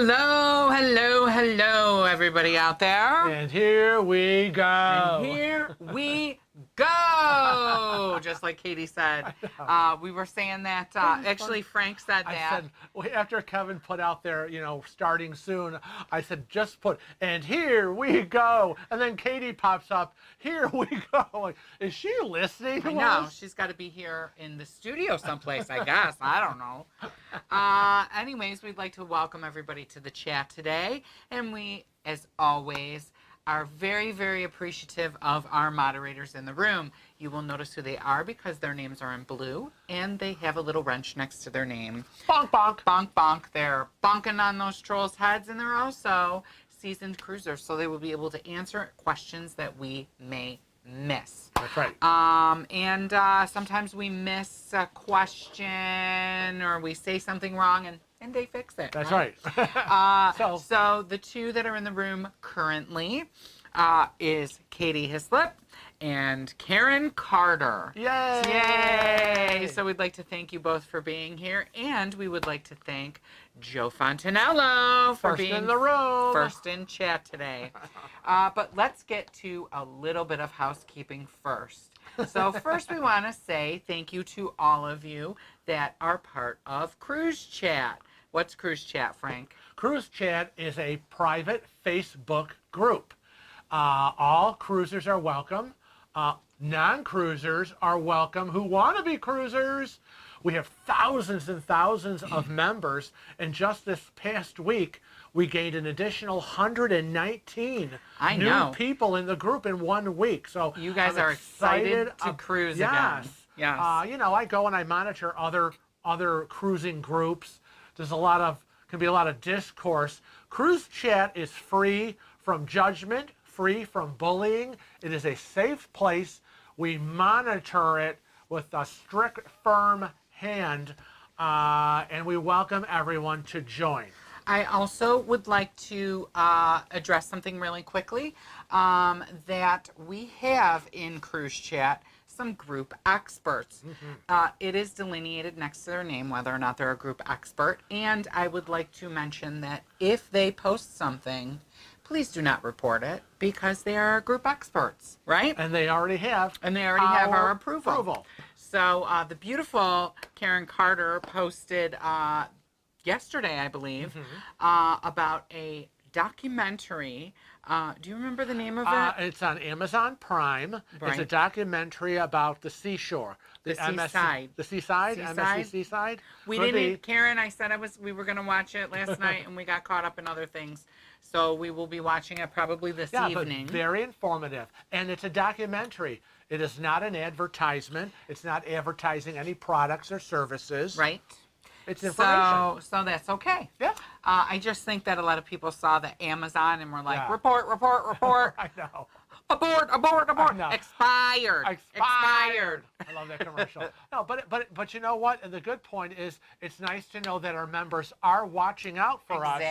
Hello, hello, hello, everybody out there. And here we go. And here we go. Just like Katie said. We were saying that, actually Frank said that. I said, after Kevin put out there, starting soon, I said, just put, and here we go. And then Katie pops up, here we go. Like, is she listening to I know, us? she's got to be here in the studio someplace, I guess. I don't know. Anyways, we'd like to welcome everybody to the chat today. And we, as always, are very, very appreciative of our moderators in the room. You will notice who they are because their names are in blue and they have a little wrench next to their name. Bonk, bonk. Bonk, bonk. They're bonking on those trolls' heads, and they're also seasoned cruisers, so they will be able to answer questions that we may miss. That's right. And sometimes we miss a question or we say something wrong and they fix it. That's right. So the two that are in the room currently is Katie Hislop and Karen Carter. Yay! Yay! So we'd like to thank you both for being here, and we would like to thank Joe Fontanello for being in the room. first in chat today. But let's get to a little bit of housekeeping first. So first we want to say thank you to all of you that are part of Cruise Chat. What's Cruise Chat, Frank? Cruise Chat is a private Facebook group. All cruisers are welcome. Non-cruisers are welcome who want to be cruisers. We have thousands and thousands of members, and just this past week, we gained an additional 119 new people in the group in 1 week. So you guys are excited to cruise again. Yes. I go and I monitor other cruising groups. There's can be a lot of discourse. Cruise Chat is free from judgment, free from bullying. It is a safe place. We monitor it with a strict, firm hand, and we welcome everyone to join. I also would like to address something really quickly, that we have in Cruise Chat some group experts. Mm-hmm. It is delineated next to their name whether or not they're a group expert, and I would like to mention that if they post something, please do not report it because they are group experts, right? And they already have. And they already have our approval. So the beautiful Karen Carter posted yesterday, I believe, about a documentary. Do you remember the name of it? It's on Amazon Prime. Right. It's a documentary about the seashore. The seaside. The seaside? MSC Seaside? We didn't, Karen, I said we were going to watch it last night, and we got caught up in other things. So we will be watching it probably this evening. But very informative. And it's a documentary. It is not an advertisement. It's not advertising any products or services. Right. It's information. So that's okay. Yeah. I just think that a lot of people saw the Amazon and were like, report. I know. Abort. Expired. I love that commercial. No, but you know what? And the good point is it's nice to know that our members are watching out for us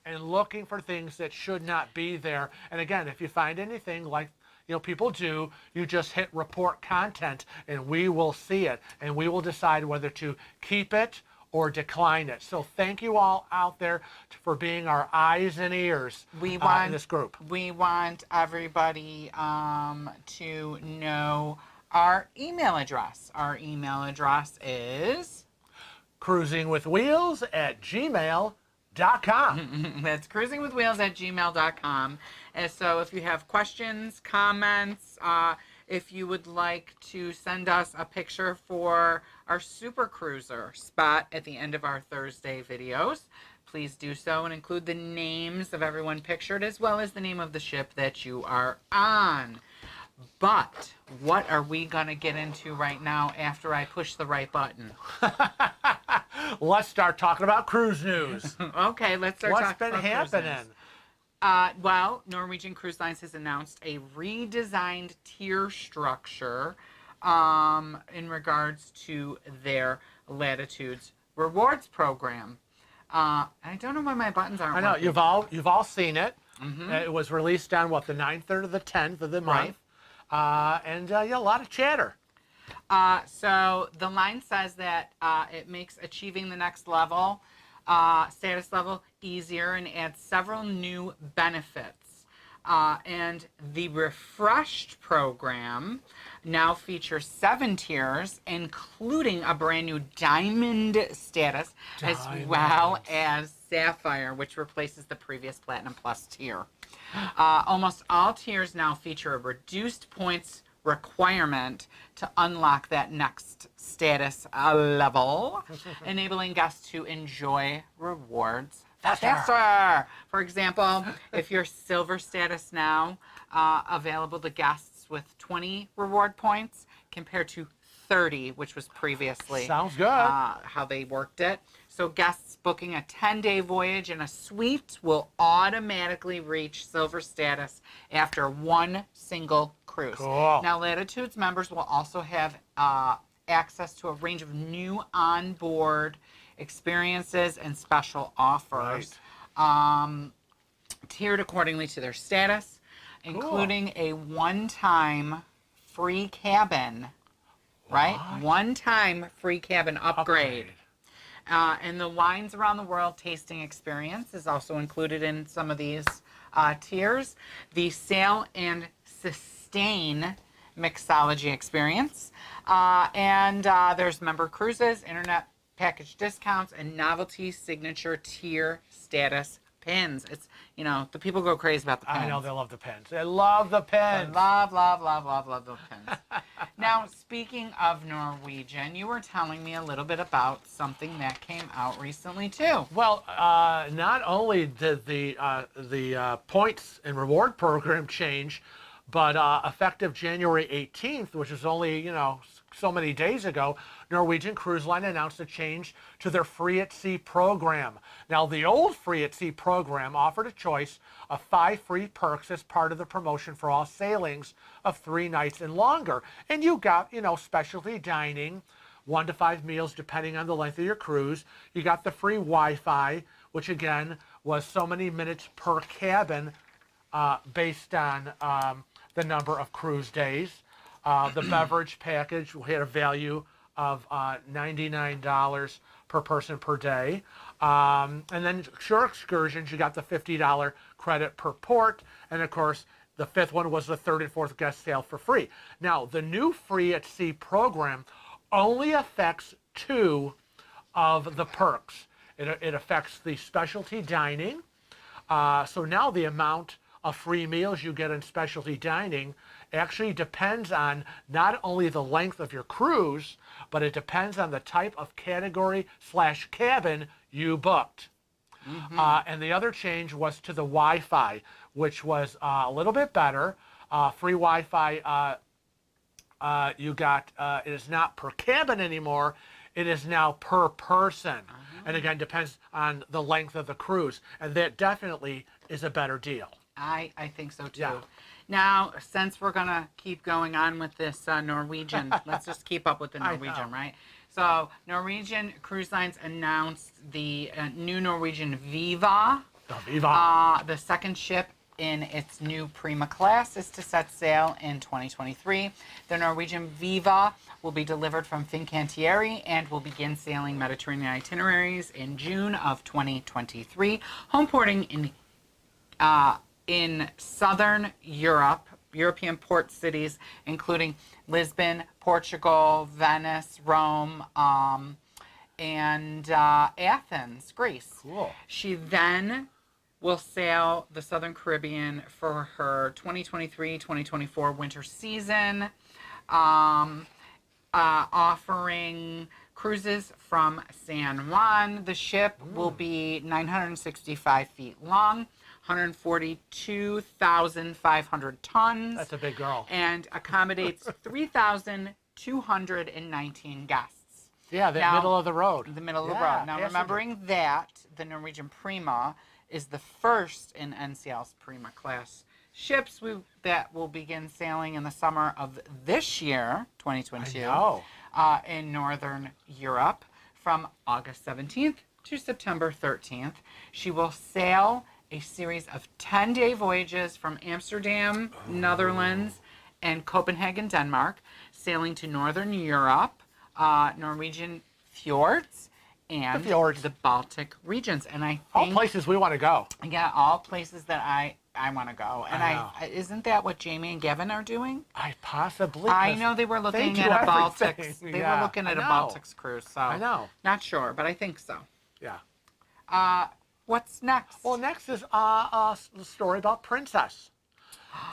and looking for things that should not be there. And again, if you find anything like people do, you just hit report content and we will see it and we will decide whether to keep it or decline it. So thank you all out there for being our eyes and ears in this group. We want everybody to know our email address. Our email address is cruisingwithwheels@gmail.com. That's cruisingwithwheels@gmail.com. And so if you have questions, comments, if you would like to send us a picture for our Super Cruiser spot at the end of our Thursday videos, please do so and include the names of everyone pictured as well as the name of the ship that you are on. But what are we going to get into right now after I push the right button? Let's start talking about cruise news. Okay, let's start talking about what's been happening. Well, Norwegian Cruise Lines has announced a redesigned tier structure in regards to their Latitudes rewards program. I don't know why my buttons aren't working. You've all seen it. Mm-hmm. It was released on the 9th or the 10th of the month. Right. And a lot of chatter. So the line says that it makes achieving the next level status level easier and adds several new benefits. And the refreshed program now features 7 tiers, including a brand new diamond status, as well as sapphire, which replaces the previous platinum plus tier. Almost all tiers now feature a reduced points requirement to unlock that next status level, enabling guests to enjoy rewards faster. For example, if you're silver status now, available to guests with 20 reward points compared to 30, which was previously sounds good. How they worked it. So guests booking a 10-day voyage in a suite will automatically reach silver status after one single cruise. Cool. Now, Latitudes members will also have access to a range of new onboard experiences and special offers, tiered accordingly to their status, including a one-time free cabin, one-time free cabin upgrade. And the Wines Around the World tasting experience is also included in some of these tiers. The Sail and Sustain mixology experience. And there's member cruises, internet package discounts, and novelty signature tier status pins. It's, you know, the people go crazy about the pins. I know, they love the pins. They love the pins. Love the pins. Now, speaking of Norwegian, you were telling me a little bit about something that came out recently, too. Well, not only did the points and reward program change, but effective January 18th, which is only, you know, so many days ago, Norwegian Cruise Line announced a change to their Free at Sea program. Now, the old Free at Sea program offered a choice of 5 free perks as part of the promotion for all sailings of 3 nights and longer. And you got, you know, specialty dining, 1 to 5 meals depending on the length of your cruise. You got the free Wi-Fi, which again was so many minutes per cabin based on the number of cruise days. The beverage package had a value of $99 per person per day. And then shore excursions, you got the $50 credit per port. And of course, the 5th one was the 3rd and 4th guest sail for free. Now, the new Free at Sea program only affects 2 of the perks. It affects the specialty dining. So now the amount of free meals you get in specialty dining actually depends on not only the length of your cruise, but it depends on the type of category/cabin you booked. And the other change was to the Wi-Fi, which was a little bit better. Free Wi-Fi you got, it is not per cabin anymore. It is now per person. And again, depends on the length of the cruise. And that definitely is a better deal. I think so too. Yeah. Now, since we're going to keep going on with this Norwegian, let's just keep up with the Norwegian, right? So, Norwegian Cruise Lines announced the new Norwegian Viva. The Viva. The second ship in its new Prima class is to set sail in 2023. The Norwegian Viva will be delivered from Fincantieri and will begin sailing Mediterranean itineraries in June of 2023. Home porting in southern Europe, European port cities, including Lisbon, Portugal, Venice, Rome, and Athens, Greece. Cool. She then will sail the Southern Caribbean for her 2023-2024 winter season, offering cruises from San Juan. The ship will be 965 feet long, 142,500 tons. That's a big girl. And accommodates 3,219 guests. Yeah, the middle of the road. The middle of the road. Now, remembering that the Norwegian Prima is the first in NCL's Prima class ships that will begin sailing in the summer of this year, 2022, in Northern Europe from August 17th to September 13th. She will sail a series of 10-day voyages from Amsterdam, Netherlands, and Copenhagen, Denmark, sailing to Northern Europe, Norwegian fjords, and the fjords, the Baltic regions. And I think all places we want to go. Yeah, all places that I want to go. And I know. Isn't that what Jamie and Gavin are doing? I possibly. I know they were looking do at a everything. Baltics. They Yeah, were looking I at a know. Baltics cruise. So I know. Not sure, but I think so. Yeah. What's next? Well, next is a story about Princess.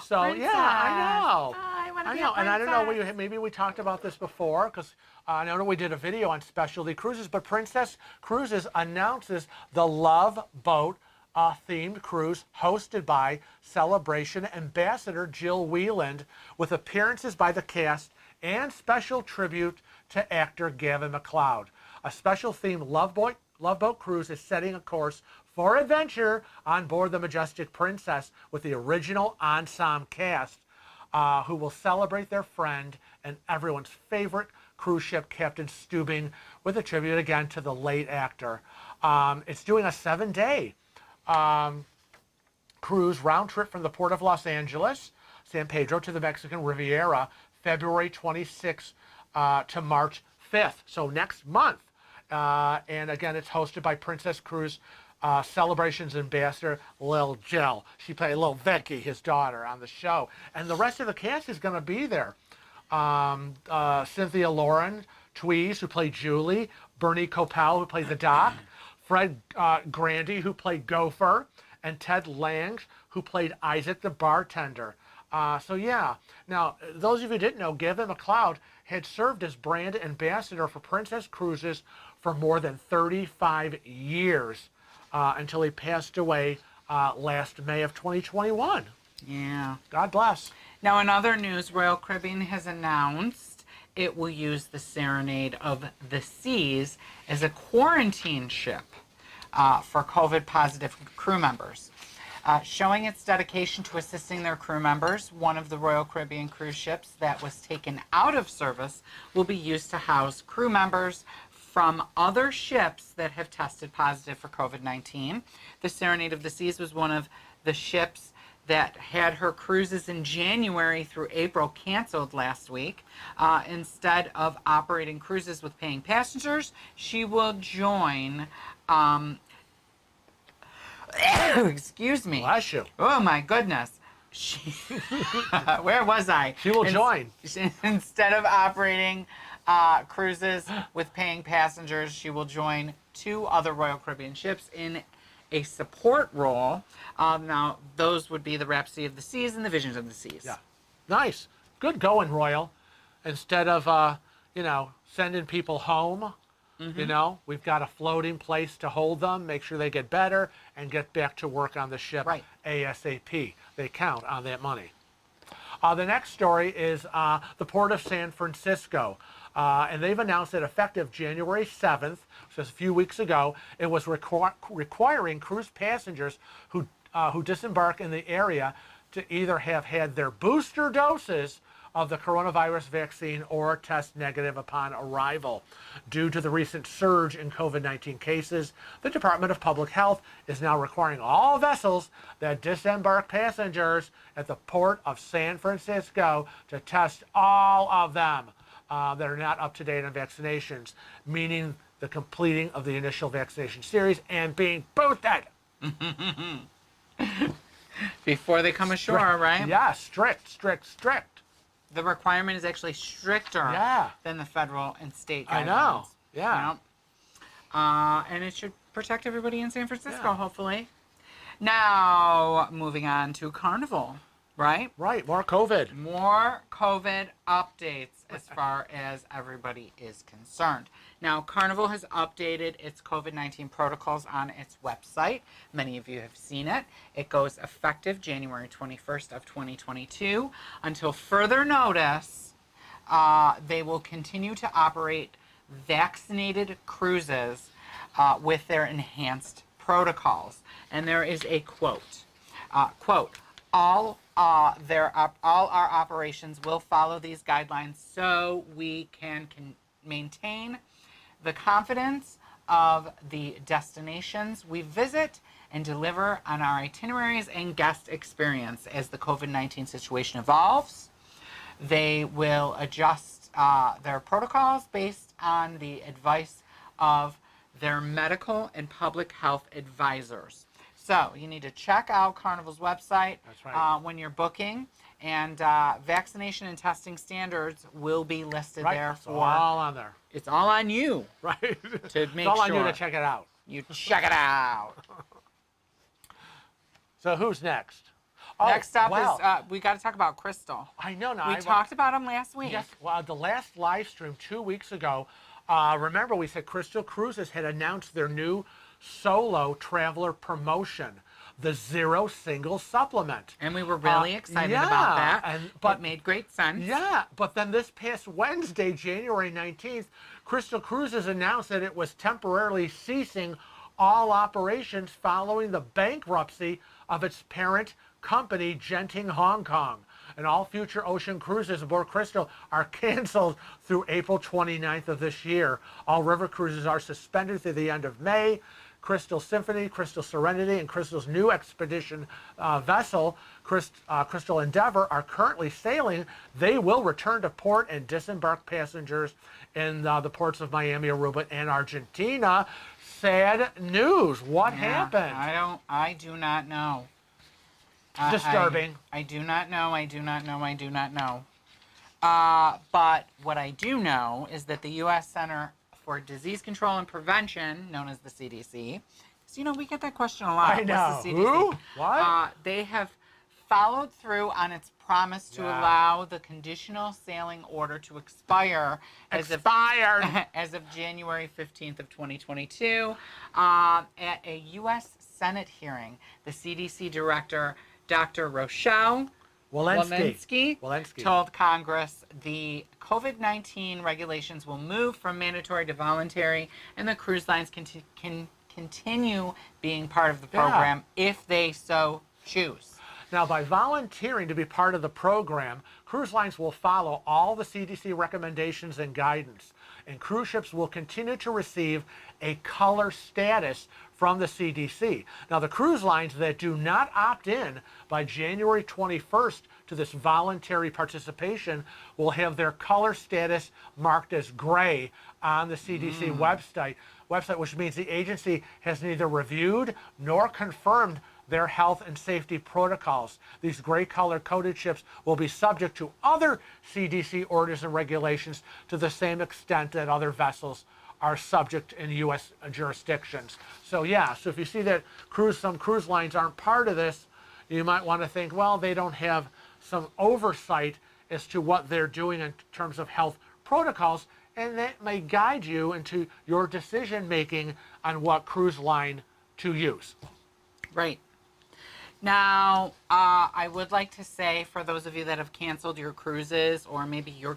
So Princess. yeah, I know. I want to be know, a and I don't know. princess. Maybe we talked about this before because I know we did a video on specialty cruises. But Princess Cruises announces the Love Boat themed cruise hosted by Celebration Ambassador Jill Wheeland, with appearances by the cast and special tribute to actor Gavin MacLeod. A special themed Love Boat cruise is setting a course for adventure on board the Majestic Princess with the original ensemble cast, who will celebrate their friend and everyone's favorite cruise ship, Captain Stubing, with a tribute again to the late actor. It's doing a 7-day cruise round trip from the port of Los Angeles, San Pedro, to the Mexican Riviera, February 26th to March 5th, so next month. And again, it's hosted by Princess Cruise Celebrations Ambassador Lil Jill. She played Lil Vicky, his daughter, on the show. And the rest of the cast is going to be there. Cynthia Lauren Tweez, who played Julie, Bernie Coppell, who played the Doc, Fred Grandy, who played Gopher, and Ted Lang, who played Isaac the bartender. So yeah, now those of you who didn't know, Gavin MacLeod had served as brand ambassador for Princess Cruises for more than 35 years until he passed away last May of 2021. Yeah. God bless. Now, in other news, Royal Caribbean has announced it will use the Serenade of the Seas as a quarantine ship for COVID-positive crew members. Showing its dedication to assisting their crew members, one of the Royal Caribbean cruise ships that was taken out of service will be used to house crew members from other ships that have tested positive for COVID-19. The Serenade of the Seas was one of the ships that had her cruises in January through April canceled last week. Instead of operating cruises with paying passengers, she will join excuse me. Bless you. Oh my goodness. Where was I? She will join. Instead of operating cruises with paying passengers, she will join 2 other Royal Caribbean ships in a support role. Now, those would be the Rhapsody of the Seas and the Visions of the Seas. Yeah. Nice. Good going, Royal. Instead of, sending people home, we've got a floating place to hold them, make sure they get better, and get back to work on the ship ASAP. They count on that money. The next story is the Port of San Francisco. And they've announced that effective January 7th, just a few weeks ago, it was requiring cruise passengers who disembark in the area to either have had their booster doses of the coronavirus vaccine or test negative upon arrival. Due to the recent surge in COVID-19 cases, the Department of Public Health is now requiring all vessels that disembark passengers at the Port of San Francisco to test all of them that are not up to date on vaccinations, meaning the completing of the initial vaccination series and being boosted. Before they come ashore, right? Yeah, strict. The requirement is actually stricter than the federal and state guidelines. I know. Yeah. And it should protect everybody in San Francisco, hopefully. Now, moving on to Carnival, right? Right. More COVID. More COVID updates as far as everybody is concerned. Now, Carnival has updated its COVID-19 protocols on its website. Many of you have seen it. It goes effective January 21st of 2022. Until further notice, they will continue to operate vaccinated cruises with their enhanced protocols. And there is a quote. All our operations will follow these guidelines so we can maintain the confidence of the destinations we visit and deliver on our itineraries and guest experience. As the COVID-19 situation evolves, they will adjust their protocols based on the advice of They're medical and public health advisors. So you need to check out Carnival's website. That's right. When you're booking. And vaccination and testing standards will be listed there It's all on there. It's all on you. Right. To make it's all sure. on you to check it out. You check it out. So who's next? Next up is, we got to talk about Crystal. I know. Now, we talked about him last week. Yes. Well, the last live stream 2 weeks ago, remember we said Crystal Cruises had announced their new solo traveler promotion, the Zero Single Supplement. And we were really excited about that. But it made great sense. Yeah, but then this past Wednesday, January 19th, Crystal Cruises announced that it was temporarily ceasing all operations following the bankruptcy of its parent company, Genting Hong Kong. And all future ocean cruises aboard Crystal are canceled through April 29th of this year. All river cruises are suspended through the end of May. Crystal Symphony, Crystal Serenity, and Crystal's new expedition vessel, Crystal Endeavor, are currently sailing. They will return to port and disembark passengers in the ports of Miami, Aruba, and Argentina. Sad news. What happened? I do not know. Disturbing. I do not know. But what I do know is that the U.S. Center for Disease Control and Prevention, known as the CDC, because, we get that question a lot. I know. What's the CDC? Who? What? They have followed through on its promise to allow the conditional sailing order to expire as of January 15th of 2022. At a U.S. Senate hearing, the CDC director, Dr. Rochelle Walensky told Congress the COVID-19 regulations will move from mandatory to voluntary, and the cruise lines can continue being part of the program if they so choose. Now, by volunteering to be part of the program, cruise lines will follow all the CDC recommendations and guidance, and cruise ships will continue to receive a color status from the CDC. Now, the cruise lines that do not opt in by January 21st to this voluntary participation will have their color status marked as gray on the CDC website, which means the agency has neither reviewed nor confirmed their health and safety protocols. These gray color coded ships will be subject to other CDC orders and regulations to the same extent that other vessels are subject in U.S. jurisdictions. So so if you see that some cruise lines aren't part of this, you might want to think, well, they don't have some oversight as to what they're doing in terms of health protocols, and that may guide you into your decision making on what cruise line to use. Right. Now, I would like to say, for those of you that have canceled your cruises, or maybe your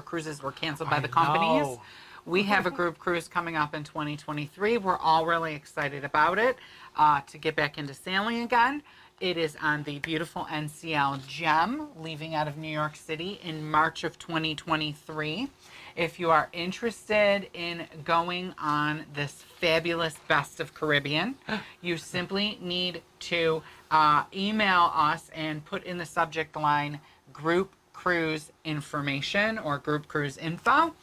cruises were canceled by the companies, we have a group cruise coming up in 2023. We're all really excited about it, to get back into sailing again. It is on the beautiful NCL Gem, leaving out of New York City in March of 2023. If you are interested in going on this fabulous Best of Caribbean, you simply need to email us and put in the subject line group cruise information or group cruise info.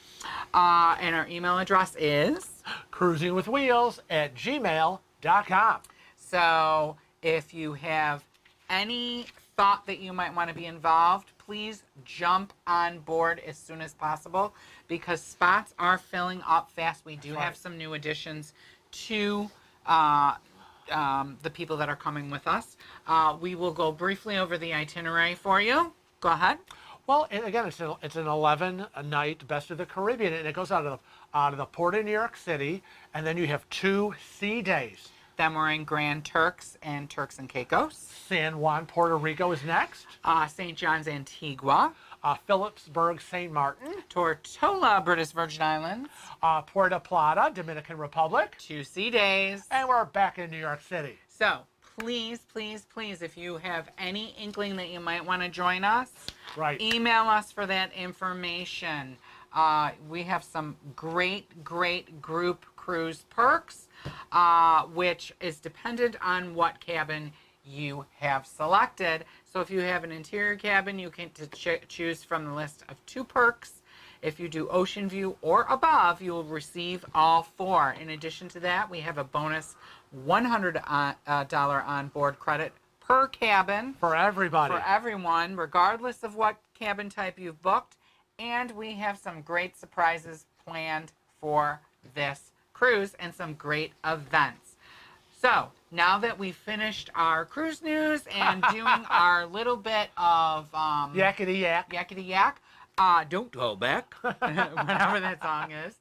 And our email address is cruisingwithwheels@gmail.com. So if you have any thought that you might want to be involved, please jump on board as soon as possible, because spots are filling up fast. We do have some new additions to the people that are coming with us. We will go briefly over the itinerary for you. Go ahead. Well, and again, it's an 11-night Best of the Caribbean, and it goes out of the port of New York City, and then you have 2 sea days. Then we're in Grand Turks and Turks and Caicos. San Juan, Puerto Rico is next. St. John's, Antigua. Phillipsburg, St. Martin. Tortola, British Virgin Islands. Puerto Plata, Dominican Republic. 2 sea days. And we're back in New York City. So please, please, please, if you have any inkling that you might want to join us, email us for that information. We have some great group cruise perks, which is dependent on what cabin you have selected. So if you have an interior cabin, you can choose from the list of 2 perks. If you do Ocean View or above, you will receive all 4. In addition to that, we have a bonus $100 onboard credit per cabin. For everybody. For everyone, regardless of what cabin type you've booked. And we have some great surprises planned for this cruise and some great events. So now that we've finished our cruise news and doing our little bit of yakety yak, don't go back, whatever that song is.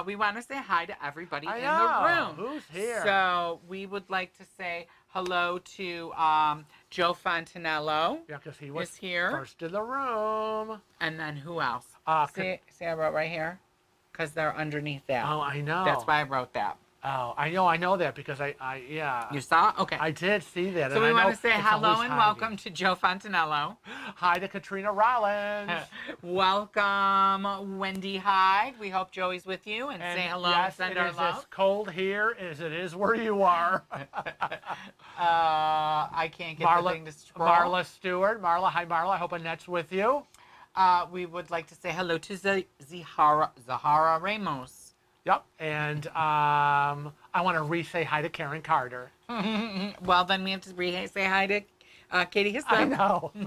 We want to say hi to everybody in the room. Who's here? So we would like to say hello to Joe Fontanello. Yeah, because he was here. First in the room. And then who else? See, I wrote right here? Because they're underneath that. Oh, I know. That's why I wrote that. Oh, I know that because yeah. You saw? Okay. I did see that. So we want to say hello and welcome to Joe Fontanello. Hi to Katrina Rollins. Welcome, Wendy Hyde. We hope Joey's with you and say hello and send our love. Yes, it is as cold here as it is where you are. I can't get the thing to scroll. Marla Stewart. Hi, Marla. I hope Annette's with you. We would like to say hello to Zahara Ramos. Yep, and I want to say hi to Karen Carter. Well, then we have to say hi to Katie Histon. I know. We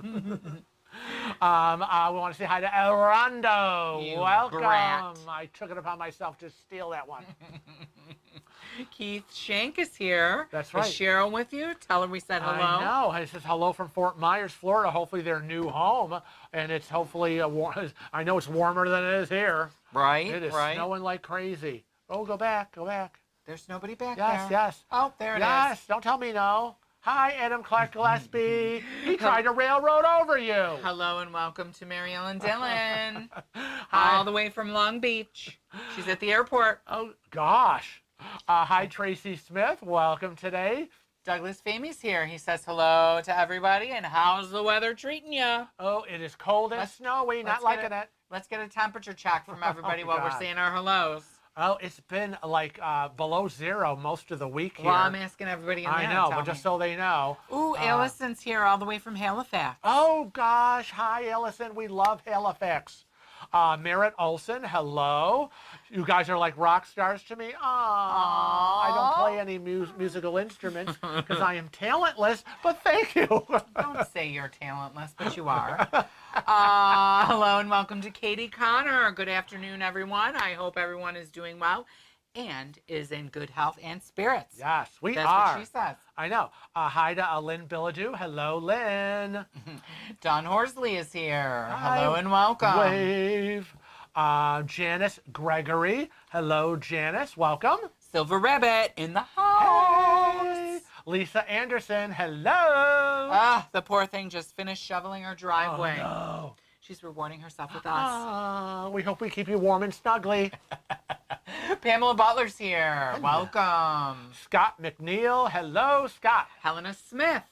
want to say hi to El Rondo. Welcome. Brat. I took it upon myself to steal that one. Keith Shank is here. That's right. Is Cheryl with you? Tell her we said hello. I know. He says hello from Fort Myers, Florida. Hopefully their new home, and it's hopefully I know it's warmer than it is here. Right. It is snowing like crazy. Oh, go back. There's nobody back there. Yes. Oh, there it is. Yes. Don't tell me no. Hi, Adam Clark Gillespie. He tried to railroad over you. Hello and welcome to Mary Ellen Dillon. Hi. All the way from Long Beach. She's at the airport. Oh, gosh. Hi, Tracy Smith. Welcome today. Douglas Famy's here. He says hello to everybody. And how's the weather treating you? Oh, it is cold and snowy. Not liking it. Let's get a temperature check from everybody while we're saying our hellos. Oh, it's been like below 0 most of the week here. Well, I'm asking everybody in there. I know, but just so they know. Ooh, Allison's here all the way from Halifax. Oh, gosh. Hi, Allison. We love Halifax. Merritt Olson, hello. You guys are like rock stars to me. Aww. I don't play any musical instruments because I am talentless, but thank you. Don't say you're talentless, but you are. Hello and welcome to Katie Connor. Good afternoon, everyone. I hope everyone is doing well and is in good health and spirits. Yes, we That's are. What she says. I know. Hi to Lynn Billadu. Hello, Lynn. Don Horsley is here. Hi. Hello and welcome. Wave. Janice Gregory. Hello, Janice. Welcome. Silver Rabbit in the house. Hey. Lisa Anderson. Hello. The poor thing just finished shoveling her driveway. Oh, no. She's rewarding herself with us. We hope we keep you warm and snuggly. Pamela Butler's here. Welcome. Scott McNeil. Hello, Scott. Helena Smith.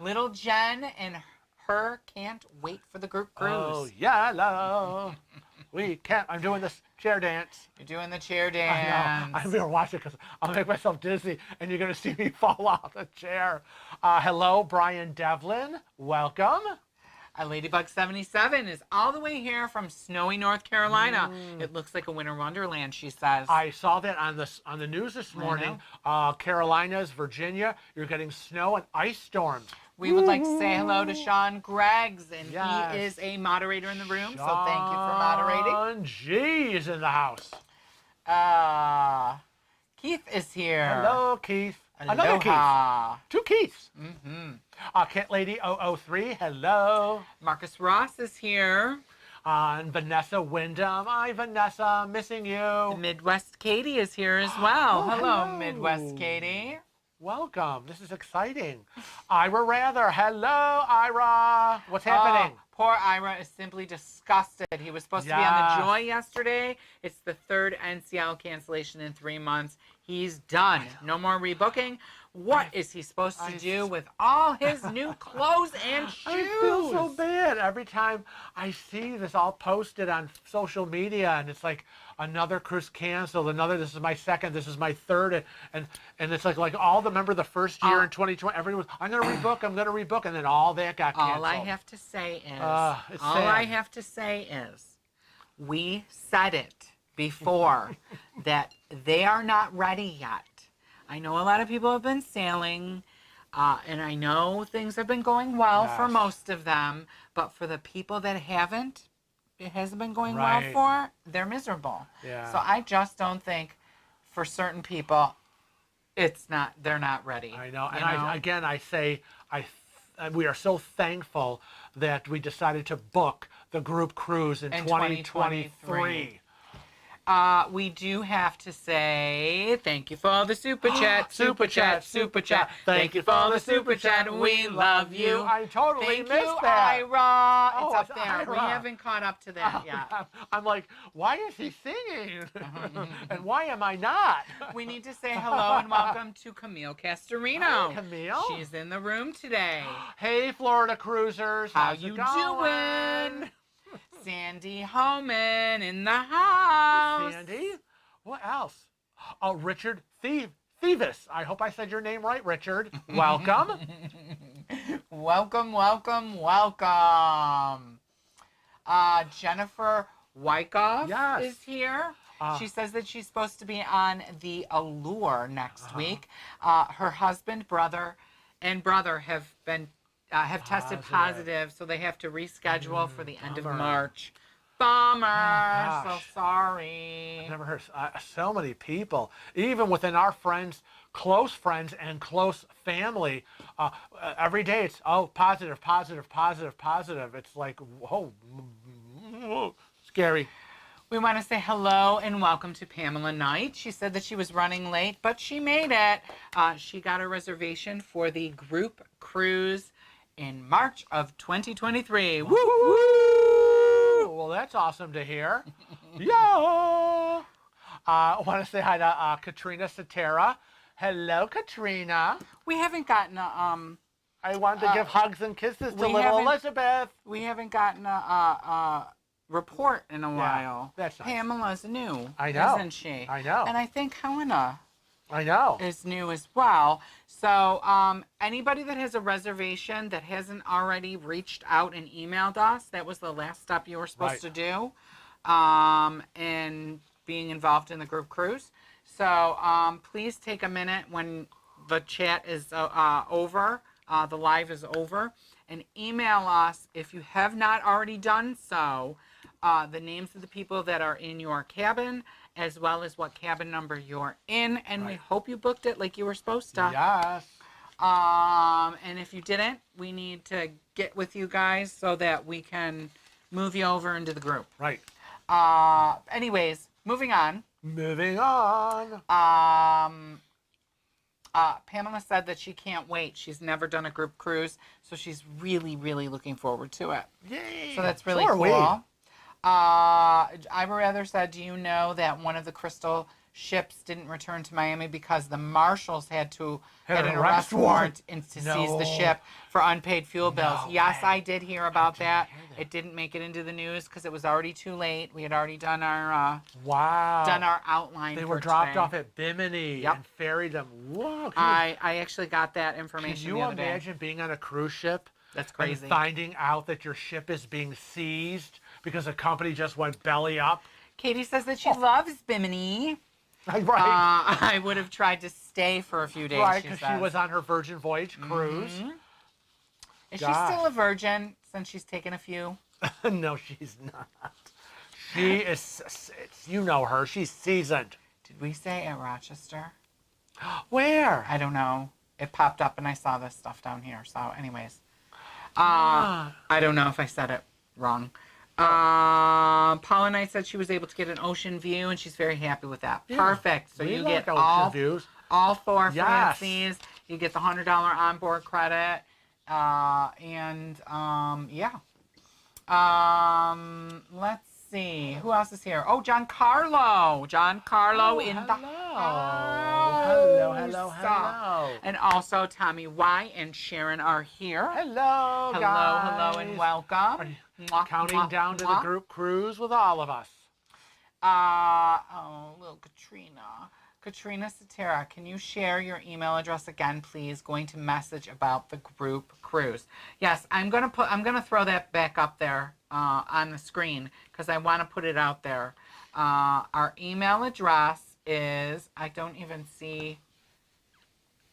Little Jen and her can't wait for the group cruise. Oh, yellow. We can't. I'm doing this chair dance. You're doing the chair dance. I know. I'm going to watch it because I'll make myself dizzy and you're going to see me fall off the chair. Hello, Brian Devlin. Welcome. Ladybug 77 is all the way here from snowy North Carolina. It looks like a winter wonderland, she says. I saw that on the news this morning. Carolinas, Virginia, you're getting snow and ice storms. We would like to say hello to Sean Greggs, and he is a moderator in the room, so thank you for moderating. Sean G is in the house. Keith is here. Hello, Keith. Aloha. Another Keith. 2 Keiths. Mm-hmm. Cat Lady 003, hello. Marcus Ross is here. And Vanessa Wyndham. Hi, Vanessa. Missing you. Midwest Katie is here as well. Oh, hello, Midwest Katie. Welcome. This is exciting. Ira Rather. Hello, Ira. What's happening? Poor Ira is simply disgusted. He was supposed to be on the Joy yesterday. It's the 3rd NCL cancellation in 3 months. He's done. No more rebooking. What is he supposed to do with all his new clothes and shoes? I feel so bad every time I see this all posted on social media, and it's like another cruise canceled, this is my 2nd, this is my 3rd, and it's like all remember the first year in 2020, everyone was, I'm going to rebook, and then all that got canceled. All I have to say is, We said it before that they are not ready yet. I know a lot of people have been sailing, and I know things have been going well for most of them, but for the people that haven't, it hasn't been going well for, they're miserable. Yeah. So I just don't think for certain people, they're not ready. I know. And I say, we are so thankful that we decided to book the group cruise in 2023. We do have to say thank you for the super chat, super chat, super chat. Thank you for the super chat. We love you. I totally missed that. Ira. Oh, it's up there. Ira. We haven't caught up to that yet. I'm like, why is he singing? And why am I not? We need to say hello and welcome to Camille Castorino. Hi, Camille. She's in the room today. Hey, Florida cruisers. How How's you it going? doing? Sandy Homan in the house. Sandy? What else? Oh, Richard Thievis. I hope I said your name right, Richard. Welcome. Welcome, welcome, welcome. Jennifer Wyckoff is here. She says that she's supposed to be on the Allure next week. Her husband, brother have been tested positive, so they have to reschedule for the end of March. Bummer. So sorry. I've never heard so many people, even within our friends, close friends and close family. Every day it's positive. It's like, whoa, scary. We want to say hello and welcome to Pamela Knight. She said that she was running late, but she made it. She got a reservation for the group cruise in March of 2023. Woo! Well, that's awesome to hear. Yeah. I want to say hi to Katrina Satera. Hello, Katrina. We haven't gotten I wanted to give hugs and kisses to little Elizabeth. We haven't gotten a report in a while. That's nice. Pamela's new. I know. Isn't she? I know. And I think Helena is new as well. So anybody that has a reservation that hasn't already reached out and emailed us, that was the last step you were supposed to do in being involved in the group cruise. So please take a minute when the chat is over, the live is over, and email us if you have not already done so, the names of the people that are in your cabin, as well as what cabin number you're in, and we hope you booked it like you were supposed to. Yes. And if you didn't, we need to get with you guys so that we can move you over into the group. Right. Anyways, moving on. Pamela said that she can't wait. She's never done a group cruise, so she's really, really looking forward to it. Yay! So that's really cool. Ira Rather said, do you know that one of the Crystal ships didn't return to Miami because the marshals had an arrest warrant to seize the ship for unpaid fuel bills? Yes, I did hear about that. It didn't make it into the news because it was already too late. We had already done our outline. They were dropped off at Bimini and ferried them. Whoa! I actually got that information. Can you imagine being on a cruise ship? That's crazy. And finding out that your ship is being seized because a company just went belly up. Katie says that she loves Bimini. Right. I would have tried to stay for a few days. Right, because she was on her Virgin Voyage cruise. Is she still a virgin since she's taken a few? No, she's not. She is, you know her, she's seasoned. Did we say at Rochester? Where? I don't know. It popped up and I saw this stuff down here. So anyways, I don't know if I said it wrong. Paula Knight said she was able to get an ocean view and she's very happy with that. Yeah, perfect. So you get all four fancies. You get the $100 onboard credit. Let's see. Who else is here? Oh, Giancarlo in the house. Hello. And also Tommy Y and Sharon are here. Hello, guys. Hello, and welcome. Counting down to the group cruise with all of us. Little Katrina Satera, can you share your email address again, please? Going to message about the group cruise. Yes, I'm gonna throw that back up there on the screen because I want to put it out there. Our email address is, I don't even see,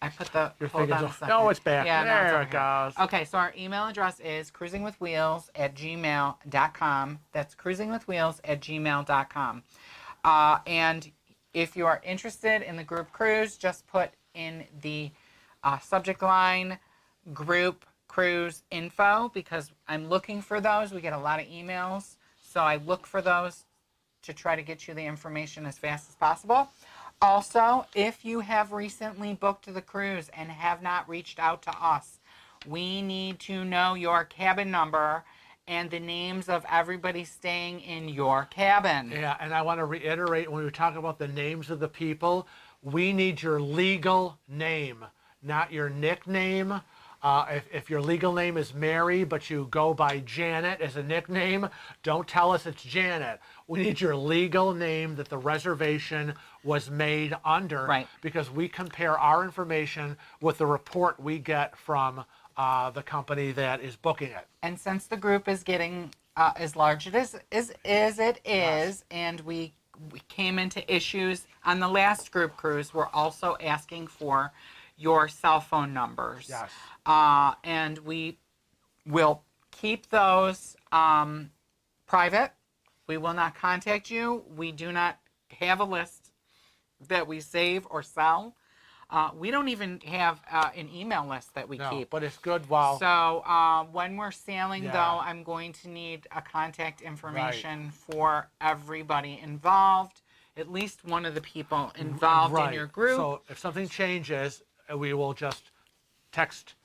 I put the, hold on a second. No, it's back. Yeah, there no, it goes. Okay, so our email address is cruisingwithwheels@gmail.com. That's cruisingwithwheels@gmail.com. And if you are interested in the group cruise, just put in the subject line group cruise info because I'm looking for those. We get a lot of emails, so I look for those to try to get you the information as fast as possible. Also, if you have recently booked the cruise and have not reached out to us, we need to know your cabin number and the names of everybody staying in your cabin. Yeah, and I want to reiterate, when we were talking about the names of the people, we need your legal name, not your nickname. If your legal name is Mary, but you go by Janet as a nickname, don't tell us it's Janet. We need your legal name that the reservation was made under, Right. because we compare our information with the report we get from the company that is booking it. And since the group is getting as large as it is, Yes. and we came into issues on the last group cruise, we're also asking for your cell phone numbers. Yes. And we will keep those private. We will not contact you. We do not have a list that we save or sell. We don't even have an email list that we keep. But it's good while... So when we're sailing, though, I'm going to need a contact information for everybody involved, at least one of the people involved in your group. So if something changes, we will just text,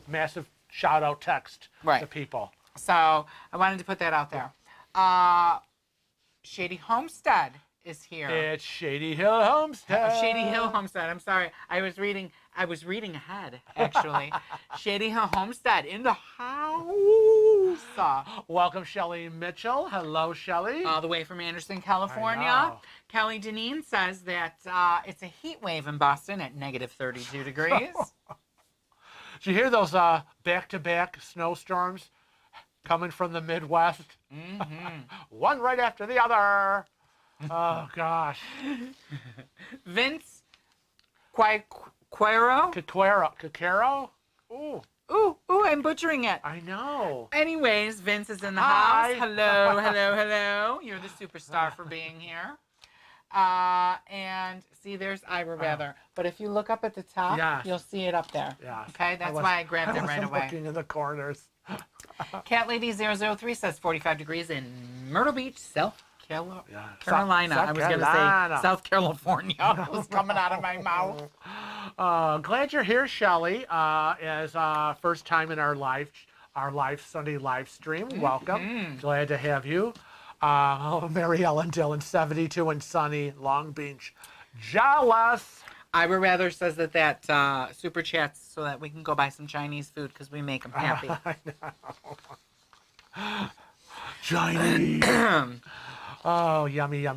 massive shout out text to people. So I wanted to put that out there. Shady Homestead is here. It's Shady Hill Homestead. Shady Hill Homestead. I'm sorry. I was reading ahead, actually. Shady Hill Homestead in the house. Welcome, Shelley Mitchell. Hello, Shelley. All the way from Anderson, California. Kelly Deneen says that it's a heat wave in Boston at negative 32 degrees. Did you hear those back-to-back snowstorms coming from the Midwest? Mm-hmm. One right after the other. Oh, gosh. Vince Quero? Caquero? Ooh. Ooh, I'm butchering it. I know. Anyways, Vince is in the Hi. house. Hello. You're the superstar for being here. And see, there's Ira Rather. But if you look up at the top, you'll see it up there. Yes. Okay, that's why I grabbed it right away. Looking in the corners. Cat Lady 003 says 45 degrees in Myrtle Beach, South Carolina. I was going to say South California. It was coming out of my mouth. Glad you're here, Shelley. As first time in our live Sunday live stream. Welcome. Glad to have you. Mary Ellen Dillon, 72 and sunny Long Beach. Jealous. Ira Rather says that super chats so that we can go buy some Chinese food because we make them happy. I know. Chinese. Oh, yummy. Are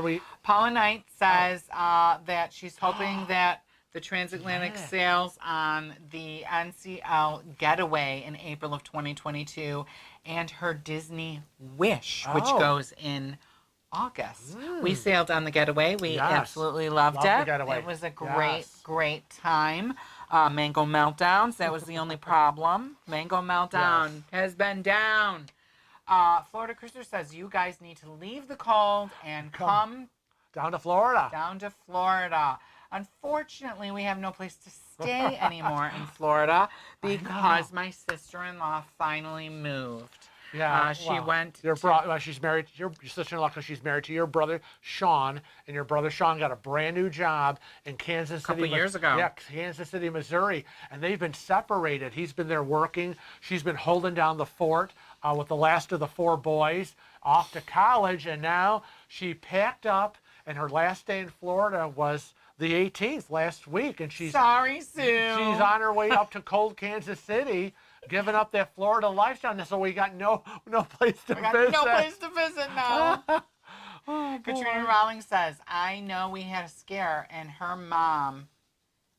we? Paula Knight says that she's hoping that the transatlantic sails on the NCL Getaway in April of 2022 and her Disney Wish, which goes in August. We sailed on the Getaway. We absolutely loved it. The Getaway. It was a great time. Mango meltdowns, that was the only problem. Mango meltdown has been down. Florida Cruiser says you guys need to leave the cold and come down to Florida. Unfortunately, we have no place to stay anymore in Florida because my sister-in-law finally moved. Yeah, she went. She's married. Your sister-in-law, because she's married to your brother Sean, and your brother Sean got a brand new job in Kansas City. A couple years ago. Yeah, Kansas City, Missouri, and they've been separated. He's been there working. She's been holding down the fort with the last of the four boys off to college, and now she packed up, and her last day in Florida was the 18th last week, and she's sorry, Sue. She's on her way up to cold Kansas City. Giving up that Florida lifestyle, so we got no place to visit. No place to visit now. Katrina Rawlings says, I know we had a scare, and her mom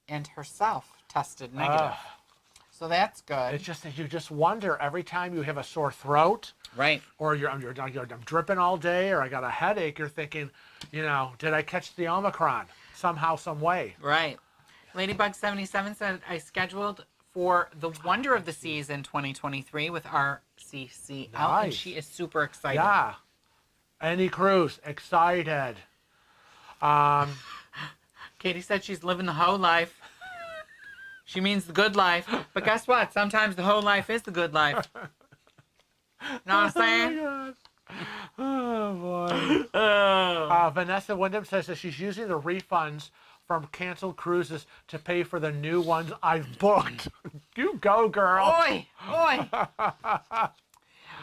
and herself tested negative. So that's good. It's just that you just wonder every time you have a sore throat. Right. Or I'm dripping all day, or I got a headache. You're thinking, did I catch the Omicron somehow, some way? Right. Ladybug77 said, I scheduled for the Wonder of the Seas in 2023 with RCCL, and she is super excited. Yeah. Any cruise, excited. Katie said she's living the whole life. She means the good life. But guess what? Sometimes the whole life is the good life. Know what I'm saying? Oh, boy. Vanessa Wyndham says that she's using the refunds from canceled cruises to pay for the new ones I've booked. You go, girl. Oi, oi.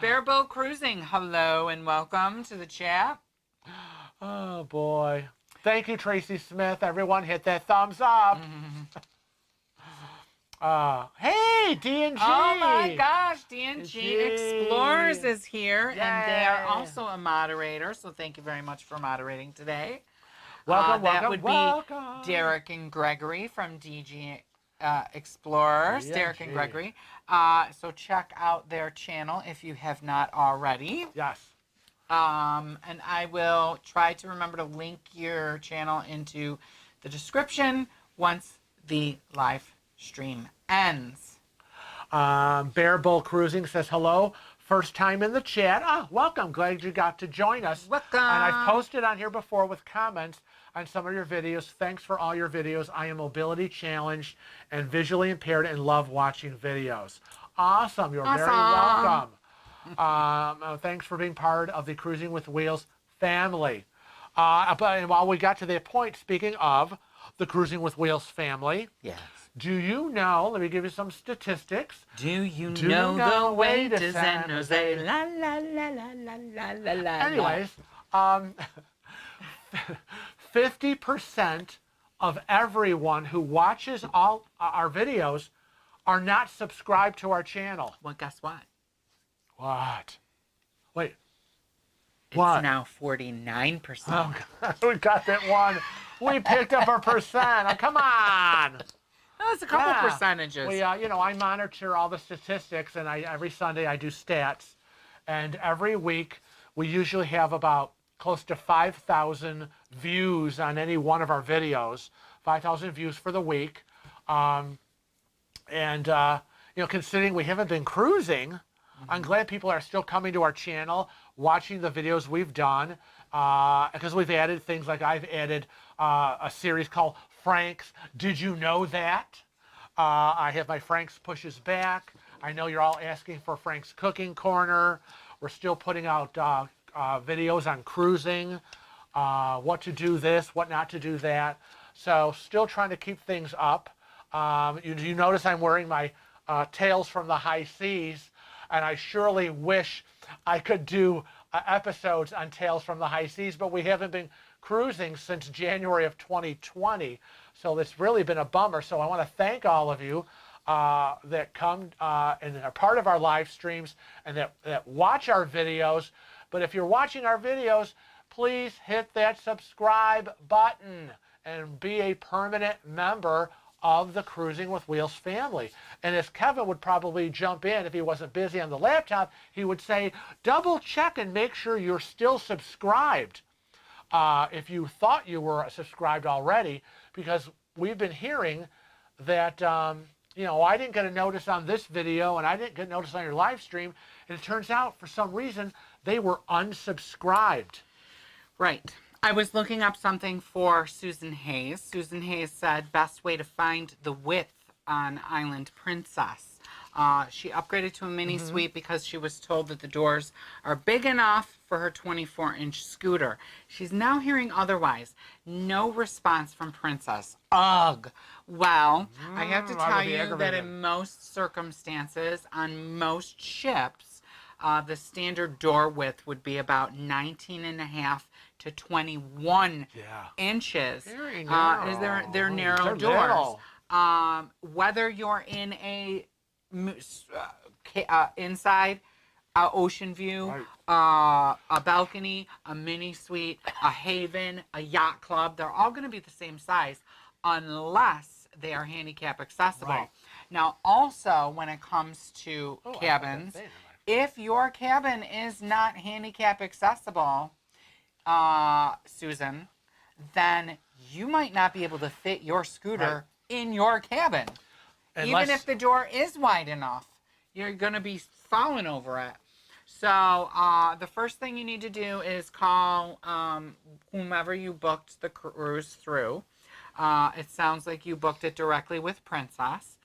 Bareboat Cruising, hello and welcome to the chat. Oh, boy. Thank you, Tracy Smith. Everyone hit that thumbs up. Hey, D&G. Oh, my gosh. D&G Explorers is here, Yay. and they are also a moderator, so thank you very much for moderating today. Welcome, that would welcome. be Derek and Gregory from DG Explorers. Yeah, Derek and Gregory. So check out their channel if you have not already. Yes. And I will try to remember to link your channel into the description once the live stream ends. Bear Bull Cruising says hello. First time in the chat. Welcome. Glad you got to join us. Welcome. And I've posted on here before with comments on some of your videos. Thanks for all your videos. I am mobility challenged and visually impaired and love watching videos. Awesome. You're very welcome. Thanks for being part of the Cruising with Wheels family. But while we got to that point, speaking of the Cruising with Wheels family. Yes. Do you know, let me give you some statistics. Do you know the way to San Jose? La, la, la, la, la, la, la, Anyways, 50% of everyone who watches all our videos are not subscribed to our channel. Well, guess what? What? Wait. It's what? now 49%. Oh, God. We got that one. We picked up a percent. Oh, come on. That's a couple percentages. We, I monitor all the statistics, and every Sunday I do stats. And every week we usually have about close to 5,000 views on any one of our videos. 5,000 views for the week. Considering we haven't been cruising, I'm glad people are still coming to our channel, watching the videos we've done, because we've added things like I've added a series called Frank's Did You Know That? I have my Frank's Pushes Back. I know you're all asking for Frank's Cooking Corner. We're still putting out videos on cruising, what to do this, what not to do that. So still trying to keep things up. You notice I'm wearing my Tales from the High Seas, and I surely wish I could do episodes on Tales from the High Seas, but we haven't been cruising since January of 2020. So it's really been a bummer. So I want to thank all of you that come and are part of our live streams and that watch our videos. But if you're watching our videos, please hit that subscribe button and be a permanent member of the Cruising with Wheels family. And as Kevin would probably jump in if he wasn't busy on the laptop, he would say, double check and make sure you're still subscribed. If you thought you were subscribed already, because we've been hearing that, I didn't get a notice on this video and I didn't get a notice on your live stream. And it turns out for some reason they were unsubscribed. Right. I was looking up something for Susan Hayes. Susan Hayes said best way to find the width on Island Princess. She upgraded to a mini suite because she was told that the doors are big enough for her 24-inch scooter. She's now hearing otherwise. No response from Princess. Ugh. Well, I have to tell you that in most circumstances, on most ships, the standard door width would be about 19.5 to 21 inches. Very narrow. They're narrow doors. Whether you're in a inside ocean view, a balcony, a mini suite, a haven, a yacht club, they're all going to be the same size unless they are handicap accessible. Right. Now, also, when it comes to cabins, if your cabin is not handicap accessible, Susan, then you might not be able to fit your scooter in your cabin. Even if the door is wide enough, you're going to be falling over it. So the first thing you need to do is call whomever you booked the cruise through. It sounds like you booked it directly with Princess.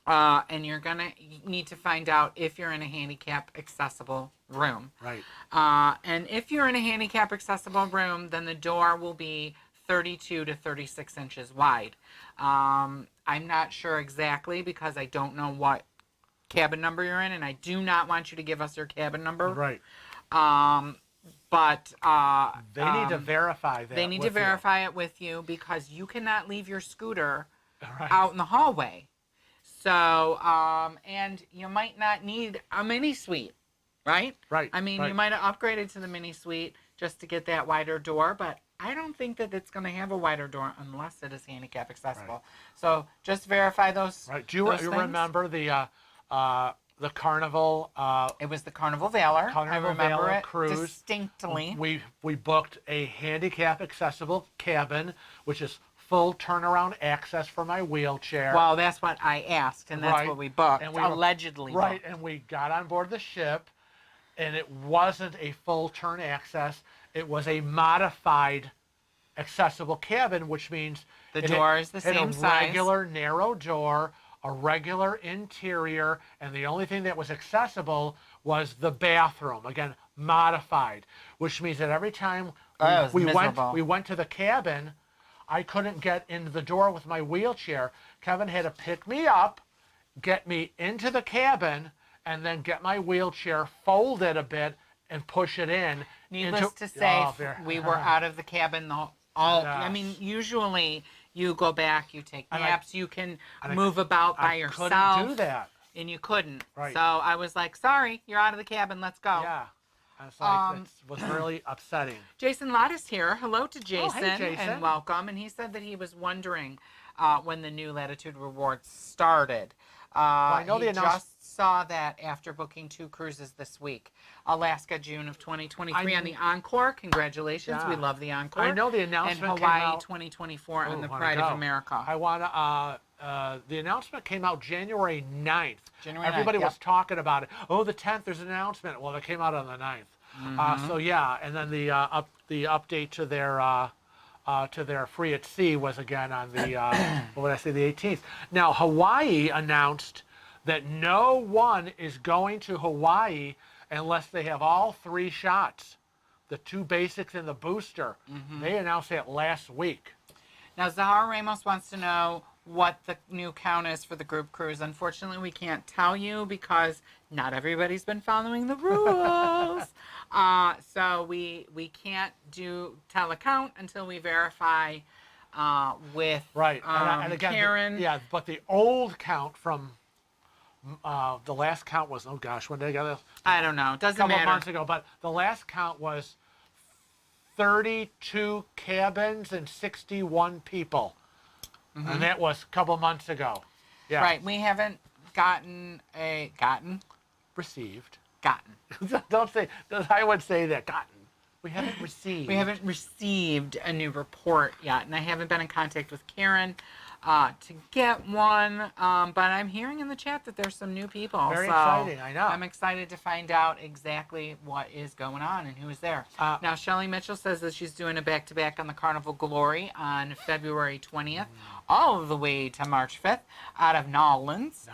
And you're going to need to find out if you're in a handicap accessible room. Right. And if you're in a handicap accessible room, then the door will be 32 to 36 inches wide. I'm not sure exactly because I don't know what cabin number you're in, and I do not want you to give us your cabin number. Right. But they need to verify that. They need to verify it with you because you cannot leave your scooter out in the hallway. So, and you might not need a mini suite, right? Right. I mean, you might have upgraded to the mini suite just to get that wider door, but I don't think that it's going to have a wider door unless it is handicap accessible. Right. So just verify those. Right. Do you remember the Carnival? It was the Carnival Valor. I remember Valor it cruise distinctly. We booked a handicap accessible cabin, which is full turnaround access for my wheelchair. Well, that's what I asked, and that's what we booked. And we allegedly booked. And we got on board the ship, and it wasn't a full turn access. It was a modified accessible cabin, which means the door is the same size. A regular narrow door, a regular interior, and the only thing that was accessible was the bathroom. Again, modified, which means that every time we went to the cabin, I couldn't get into the door with my wheelchair. Kevin had to pick me up, get me into the cabin, and then get my wheelchair folded a bit and push it in. Needless to say, we were out of the cabin I mean, usually you go back, you take naps, you can move about by yourself. I couldn't do that. And you couldn't. Right. So I was like, sorry, you're out of the cabin, let's go. Yeah. It's like, it was really upsetting. Jason Lott is here. Hello to Jason, hey, Jason, and welcome. And he said that he was wondering when the new Latitude Rewards started. I know he just saw that after booking 2 cruises this week. Alaska, June of 2023 on the Encore. Congratulations. We love the Encore. I know the announcement and Hawaii came out. 2024 on the Pride of America. I want to, the announcement came out January 9th. Everybody was talking about it. Oh, the 10th, there's an announcement. Well, it came out on the 9th. So, yeah, and then the update to their free at sea was again on the, what would I say, the 18th. Now, Hawaii announced that no one is going to Hawaii unless they have all 3 shots, the 2 basics and the booster. They announced that last week. Now, Zahara Ramos wants to know what the new count is for the group cruise. Unfortunately, we can't tell you because not everybody's been following the rules. So we can't tell a count until we verify with and again, Karen. But the old count from the last count was, oh gosh, when did I get this? I don't know. Doesn't matter. A couple months ago, but the last count was 32 cabins and 61 people. And that was a couple months ago. Yeah. Right. We haven't received. Don't say, I would say that, gotten. We haven't received. We haven't received a new report yet, and I haven't been in contact with Karen to get one, but I'm hearing in the chat that there's some new people. Very exciting, I know. I'm excited to find out exactly what is going on and who is there. Now, Shelly Mitchell says that she's doing a back-to-back on the Carnival Glory on February 20th, all the way to March 5th, out of Nolans,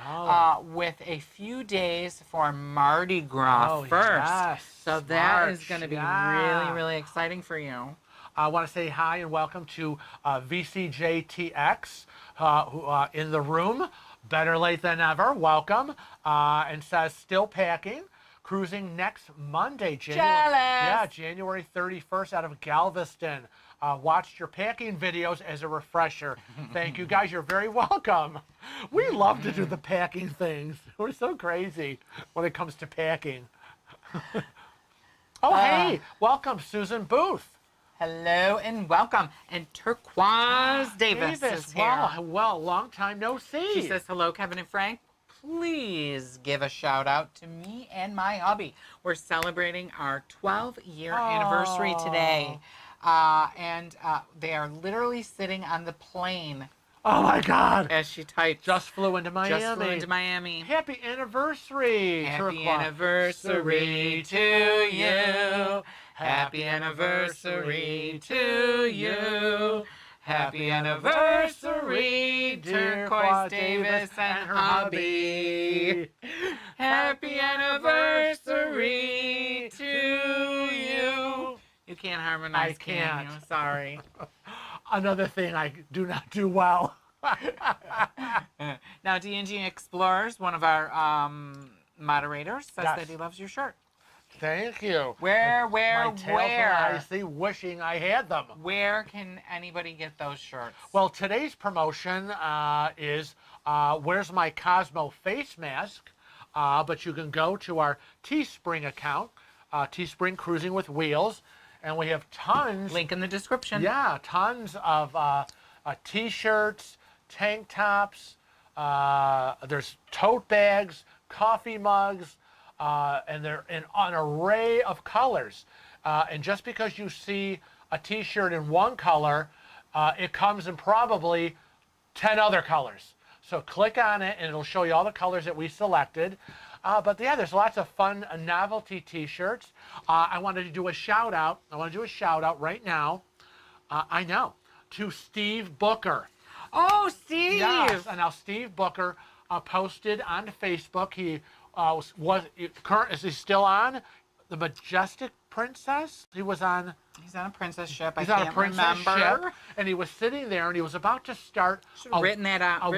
with a few days for Mardi Gras first. Yes, so that is going to be really, really exciting for you. I want to say hi and welcome to VCJTX, who in the room. Better late than ever. Welcome. And says still packing. Cruising next Monday, January 31st out of Galveston. Watched your packing videos as a refresher. Thank you guys. You're very welcome. We love to do the packing things. We're so crazy when it comes to packing. Hey, welcome Susan Booth. Hello and welcome. And Turquoise Davis is here. Well, long time no see. She says, hello, Kevin and Frank. Please give a shout out to me and my hubby. We're celebrating our 12-year anniversary today. And they are literally sitting on the plane. Oh my God! As she types. Just flew into Miami. Just flew into Miami. Happy anniversary! Happy anniversary to you. Happy anniversary to you. Happy anniversary, Turquoise Davis and her hubby. Happy anniversary to you. You can't harmonize, can you? Sorry. Another thing I do not do well. Now, D&G Explorers, one of our moderators, says that he loves your shirt. Thank you. Where? I see, wishing I had them. Where can anybody get those shirts? Well, today's promotion is Where's My Cosmo Face Mask? But you can go to our Teespring account, Teespring Cruising with Wheels, and we have tons. Link in the description. Yeah, tons of T-shirts, tank tops. There's tote bags, coffee mugs, and they're in an array of colors. And just because you see a T-shirt in one color, it comes in probably 10 other colors. So click on it, and it'll show you all the colors that we selected. But yeah, there's lots of fun novelty T-shirts. I wanted to do a shout out. I want to do a shout out right now. I know, to Steve Booker. Oh, Steve! Yes, and now Steve Booker posted on Facebook. He is he still on the Majestic Princess? He was on. He's on a princess ship. He's on a princess ship, and he was sitting there, and he was about to start a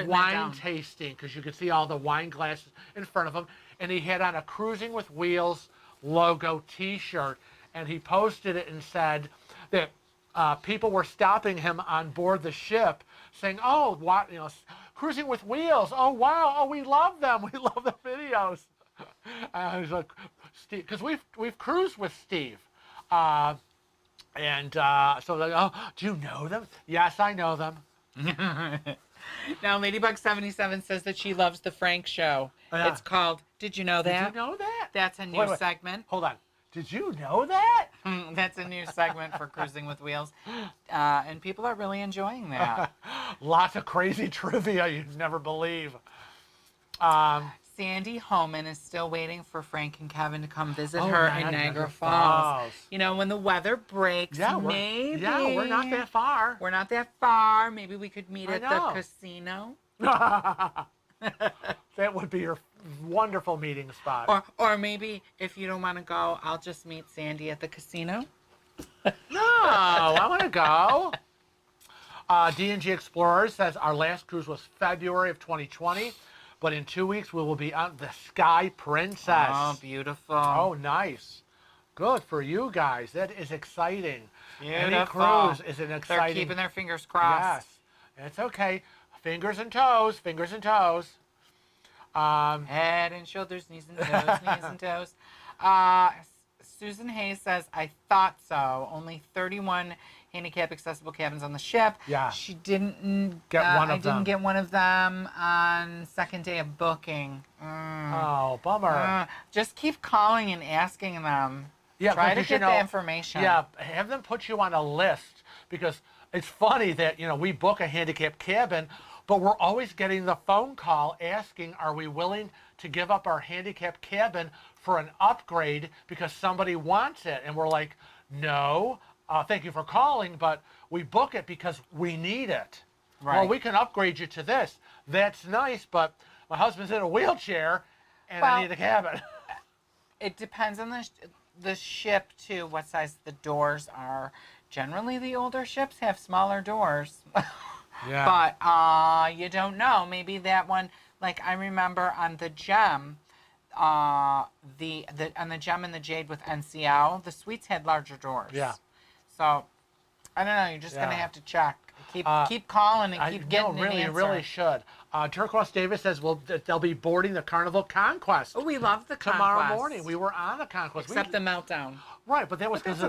wine tasting, because you could see all the wine glasses in front of him, and he had on a Cruising with Wheels logo T-shirt, and he posted it and said that people were stopping him on board the ship, saying, "Oh, what, Cruising with Wheels? Oh, wow! Oh, we love them. We love the videos." I was like, Steve, because we've cruised with Steve. So they're like, "Oh, do you know them?" Yes, I know them. Now, Ladybug77 says that she loves the Frank Show. Yeah. It's called Did You Know That? Did you know that? That's a new segment. Hold on. Did you know that? That's a new segment for Cruising with Wheels. And people are really enjoying that. Lots of crazy trivia you'd never believe. Sandy Homan is still waiting for Frank and Kevin to come visit her in Niagara Falls. When the weather breaks, maybe. Yeah, we're not that far. We're not that far. Maybe we could meet at the casino. That would be your wonderful meeting spot. Or maybe if you don't want to go, I'll just meet Sandy at the casino. No, I want to go. D&G Explorers says our last cruise was February of 2020. But in 2 weeks, we will be on the Sky Princess. Oh, beautiful. Oh, nice. Good for you guys. That is exciting. Beautiful. Any cruise is an exciting... They're keeping their fingers crossed. Yes. It's okay. Fingers and toes. Fingers and toes. Head and shoulders, knees and toes, knees and toes. Susan Hayes says, I thought so. Only 31 handicap accessible cabins on the ship. Yeah. She didn't get one of them. I didn't get one of them on second day of booking. Oh, bummer. Just keep calling and asking them. Yeah, try to get the information. Yeah, have them put you on a list, because it's funny that, we book a handicap cabin, but we're always getting the phone call asking, are we willing to give up our handicap cabin for an upgrade because somebody wants it? And we're like, no, thank you for calling, but we book it because we need it. Right. Well, we can upgrade you to this. That's nice, but my husband's in a wheelchair, and I need a cabin. It depends on the ship, too, what size the doors are. Generally, the older ships have smaller doors. Yeah. But you don't know. Maybe that one, like I remember on the Gem, on the Gem and the Jade with NCL, the suites had larger doors. Yeah. So, I don't know. You're just going to have to check. Keep calling and keep getting an answer. You really should. Turquoise Davis says they'll be boarding the Carnival Conquest. Oh, we love the Conquest. Tomorrow morning. We were on the Conquest. Except the meltdown. Right, but that was because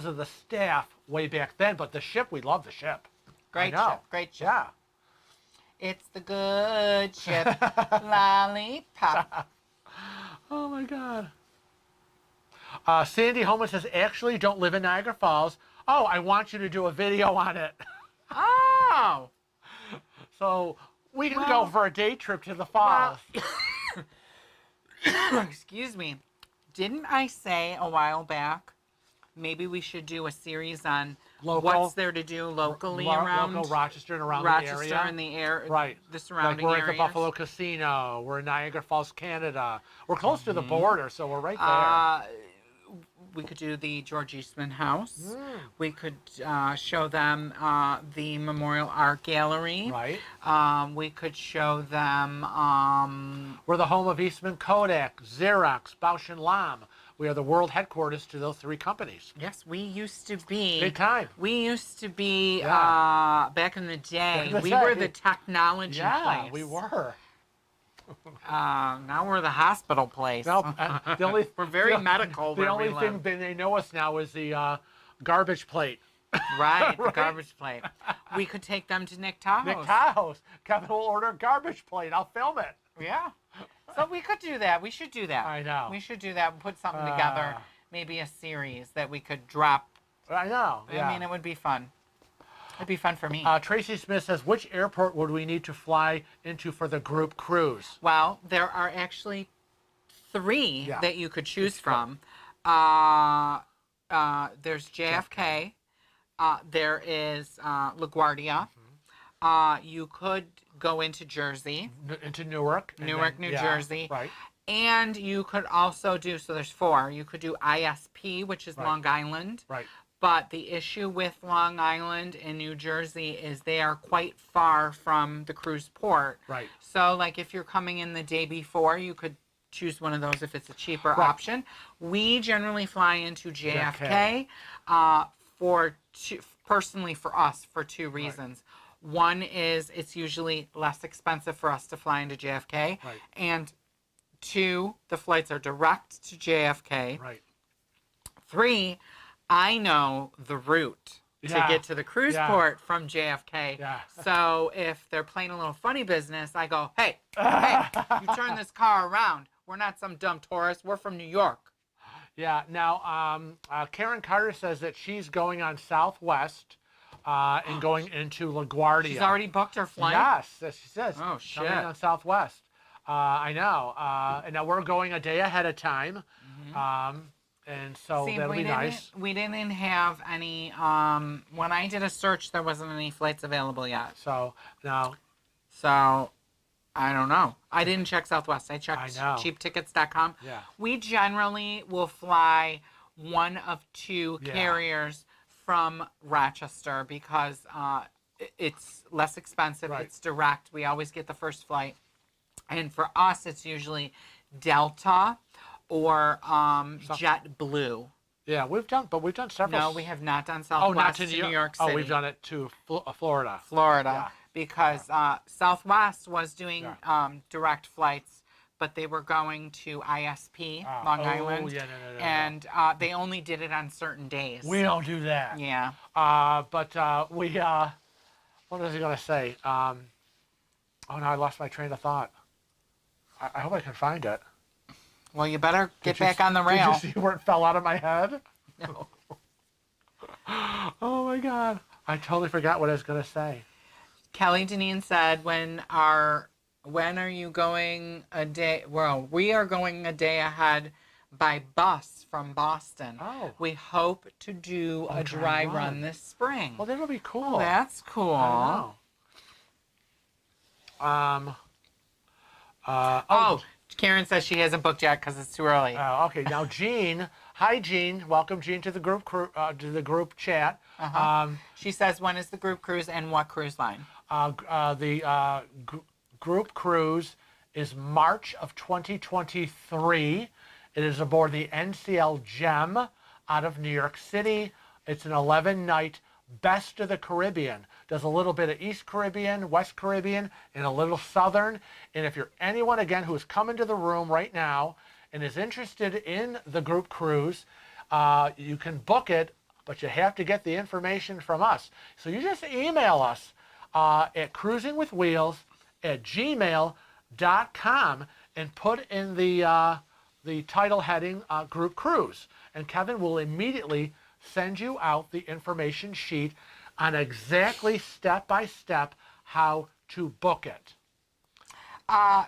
of the staff way back then. But the ship, we love the ship. Great ship. Great ship. Yeah. It's the good ship, Lollipop. Oh my God. Sandy Holman says, actually don't live in Niagara Falls. Oh, I want you to do a video on it. Oh. So we can go for a day trip to the falls. Excuse me. Didn't I say a while back, maybe we should do a series on what's there to do locally around local Rochester and around Rochester the area? and the air, right. the surrounding we're areas. at the Buffalo Casino. We're in Niagara Falls, Canada. We're close to the border, so we're right there. We could do the George Eastman House. We could show them the Memorial Art Gallery. Right. We could show them... we're the home of Eastman Kodak, Xerox, Bausch & Lomb. We are the world headquarters to those three companies. Yes, we used to be... Big time. We used to be, back in the day, we were the technology place. Yeah, we were. Now we're the hospital place. No, we're very medical. The only thing they know us now is the garbage plate. Right, the garbage plate. We could take them to Nick Tahoe's. Nick Tahoe's. Kevin will order a garbage plate. I'll film it. Yeah. So we could do that. We should do that. I know. We should do that. Put something together. Maybe a series that we could drop. I know. Yeah. I mean, it would be fun. It'd be fun for me. Tracy Smith says, which airport would we need to fly into for the group cruise? Well, there are actually 3 that you could choose from. There's JFK. There is LaGuardia. You could go into Jersey. Into Newark. Newark, New Jersey. Right. And you could also do, so there's 4. You could do ISP, which is Long Island. Right. But the issue with Long Island and New Jersey is they are quite far from the cruise port. Right. So, like, if you're coming in the day before, you could choose one of those if it's a cheaper option. We generally fly into JFK personally for us for 2 reasons. Right. One is it's usually less expensive for us to fly into JFK. Right. And 2, the flights are direct to JFK. Right. 3, I know the route to get to the cruise port from JFK. Yeah. So if they're playing a little funny business, I go, hey, you turn this car around. We're not some dumb tourists. We're from New York. Yeah. Now, Karen Carter says that she's going on Southwest and going into LaGuardia. She's already booked her flight? Yes, she says. Oh, shit. Coming on Southwest. I know. And now we're going a day ahead of time. And so that'll be nice. We didn't have any, when I did a search, there wasn't any flights available yet. So, no. So, I don't know. I didn't check Southwest. I checked cheaptickets.com. Yeah. We generally will fly one of 2 carriers from Rochester because it's less expensive. Right. It's direct. We always get the first flight. And for us, it's usually Delta or JetBlue. Yeah, we've done several. No, we have not done Southwest to New York City. Oh, we've done it to Florida. Florida, because Southwest was doing direct flights, but they were going to ISP, Long Island. Yeah, no. And they only did it on certain days. We don't do that. Yeah. But we, what was I going to say? Oh, no, I lost my train of thought. I hope I can find it. Well, you better get back on the rail. Did you see where it fell out of my head? No. Oh, my God. I totally forgot what I was going to say. Kelly Deneen said, when are you going a day? Well, we are going a day ahead by bus from Boston. Oh. We hope to do a dry run this spring. Well, that'll be cool. Oh, that's cool. I know. Karen says she hasn't booked yet because it's too early. Okay, now Jean. Hi, Jean. Welcome, Jean, to the group chat. She says, when is the group cruise and what cruise line? The group cruise is March of 2023. It is aboard the NCL Gem out of New York City. It's an 11-night Best of the Caribbean. Does a little bit of East Caribbean, West Caribbean, and a little Southern. And if you're anyone, again, who is coming to the room right now and is interested in the group cruise, you can book it, but you have to get the information from us. So you just email us at cruisingwithwheels@gmail.com and put in the title heading group cruise. And Kevin will immediately send you out the information sheet on exactly step-by-step how to book it.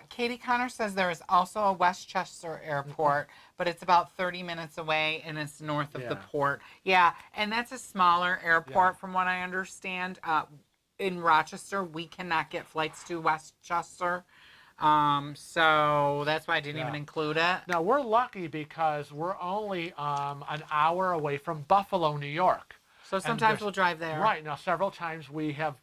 Katie Connor says there is also a Westchester airport, but it's about 30 minutes away and it's north of the port. Yeah, and that's a smaller airport from what I understand. In Rochester, we cannot get flights to Westchester. So that's why I didn't even include it. Now, we're lucky because we're only an hour away from Buffalo, New York. So sometimes we'll drive there. Right. Now, several times we have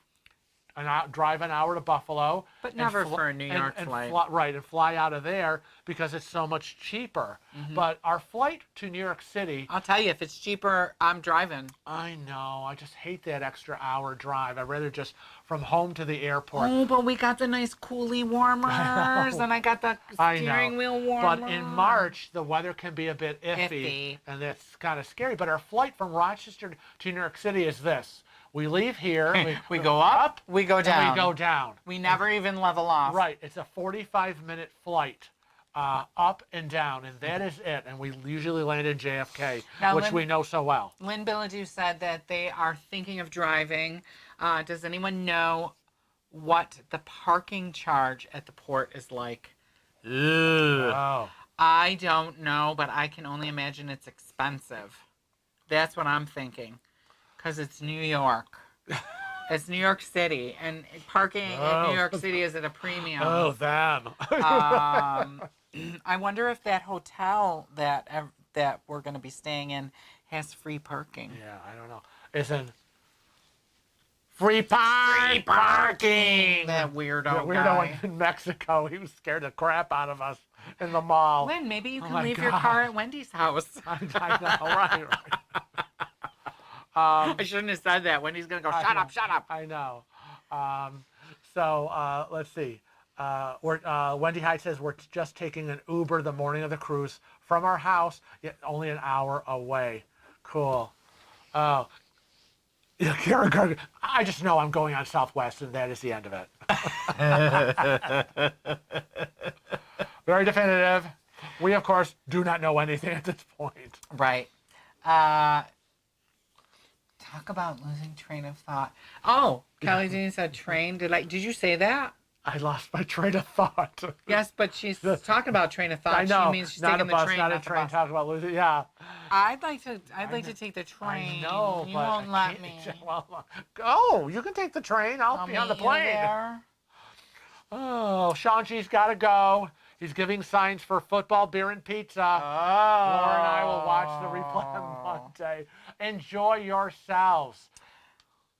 drive an hour to Buffalo. But never for a New York flight. And fly out of there because it's so much cheaper. But our flight to New York City... I'll tell you, if it's cheaper, I'm driving. I know. I just hate that extra hour drive. I'd rather just from home to the airport. Oh, but we got the nice coolie warmers, and I got the steering wheel warmer. But in March, the weather can be a bit iffy. And that's kind of scary. But our flight from Rochester to New York City is this. We leave here. We go up, we go down. And we go down. We never even level off. Right. It's a 45-minute flight up and down, and that is it. And we usually land in JFK, now, which we know so well. Lynn Billadu said that they are thinking of driving. Does anyone know what the parking charge at the port is like? Oh. I don't know, but I can only imagine it's expensive. That's what I'm thinking. Because it's New York. It's New York City. And parking in New York City is at a premium. Oh, them. I wonder if that hotel that we're going to be staying in has free parking. Yeah, I don't know. Isn't free parking. That weirdo guy. In Mexico. He was scared the crap out of us in the mall. Lynn, maybe you can leave your car at Wendy's house. I know, right. I shouldn't have said that. Wendy's going to go, shut up. I know. Let's see. Wendy Hyde says we're just taking an Uber the morning of the cruise from our house, yet only an hour away. Cool. Oh. I just know I'm going on Southwest, and that is the end of it. Very definitive. We, of course, do not know anything at this point. Right. Talk about losing train of thought. Oh, Kelly Dean said train. Did you say that? I lost my train of thought. Yes, but she's talking about train of thought. I know. She means she's not taking a bus, the train. Not a train. Talking about losing. Yeah. I'd like to take the train. I know, you but won't let me. Well, go. You can take the train. I'll be on the plane. There. Oh, Shang-Chi's got to go. He's giving signs for football, beer, and pizza. Oh. Laura and I will watch the replay on Monday. Enjoy yourselves.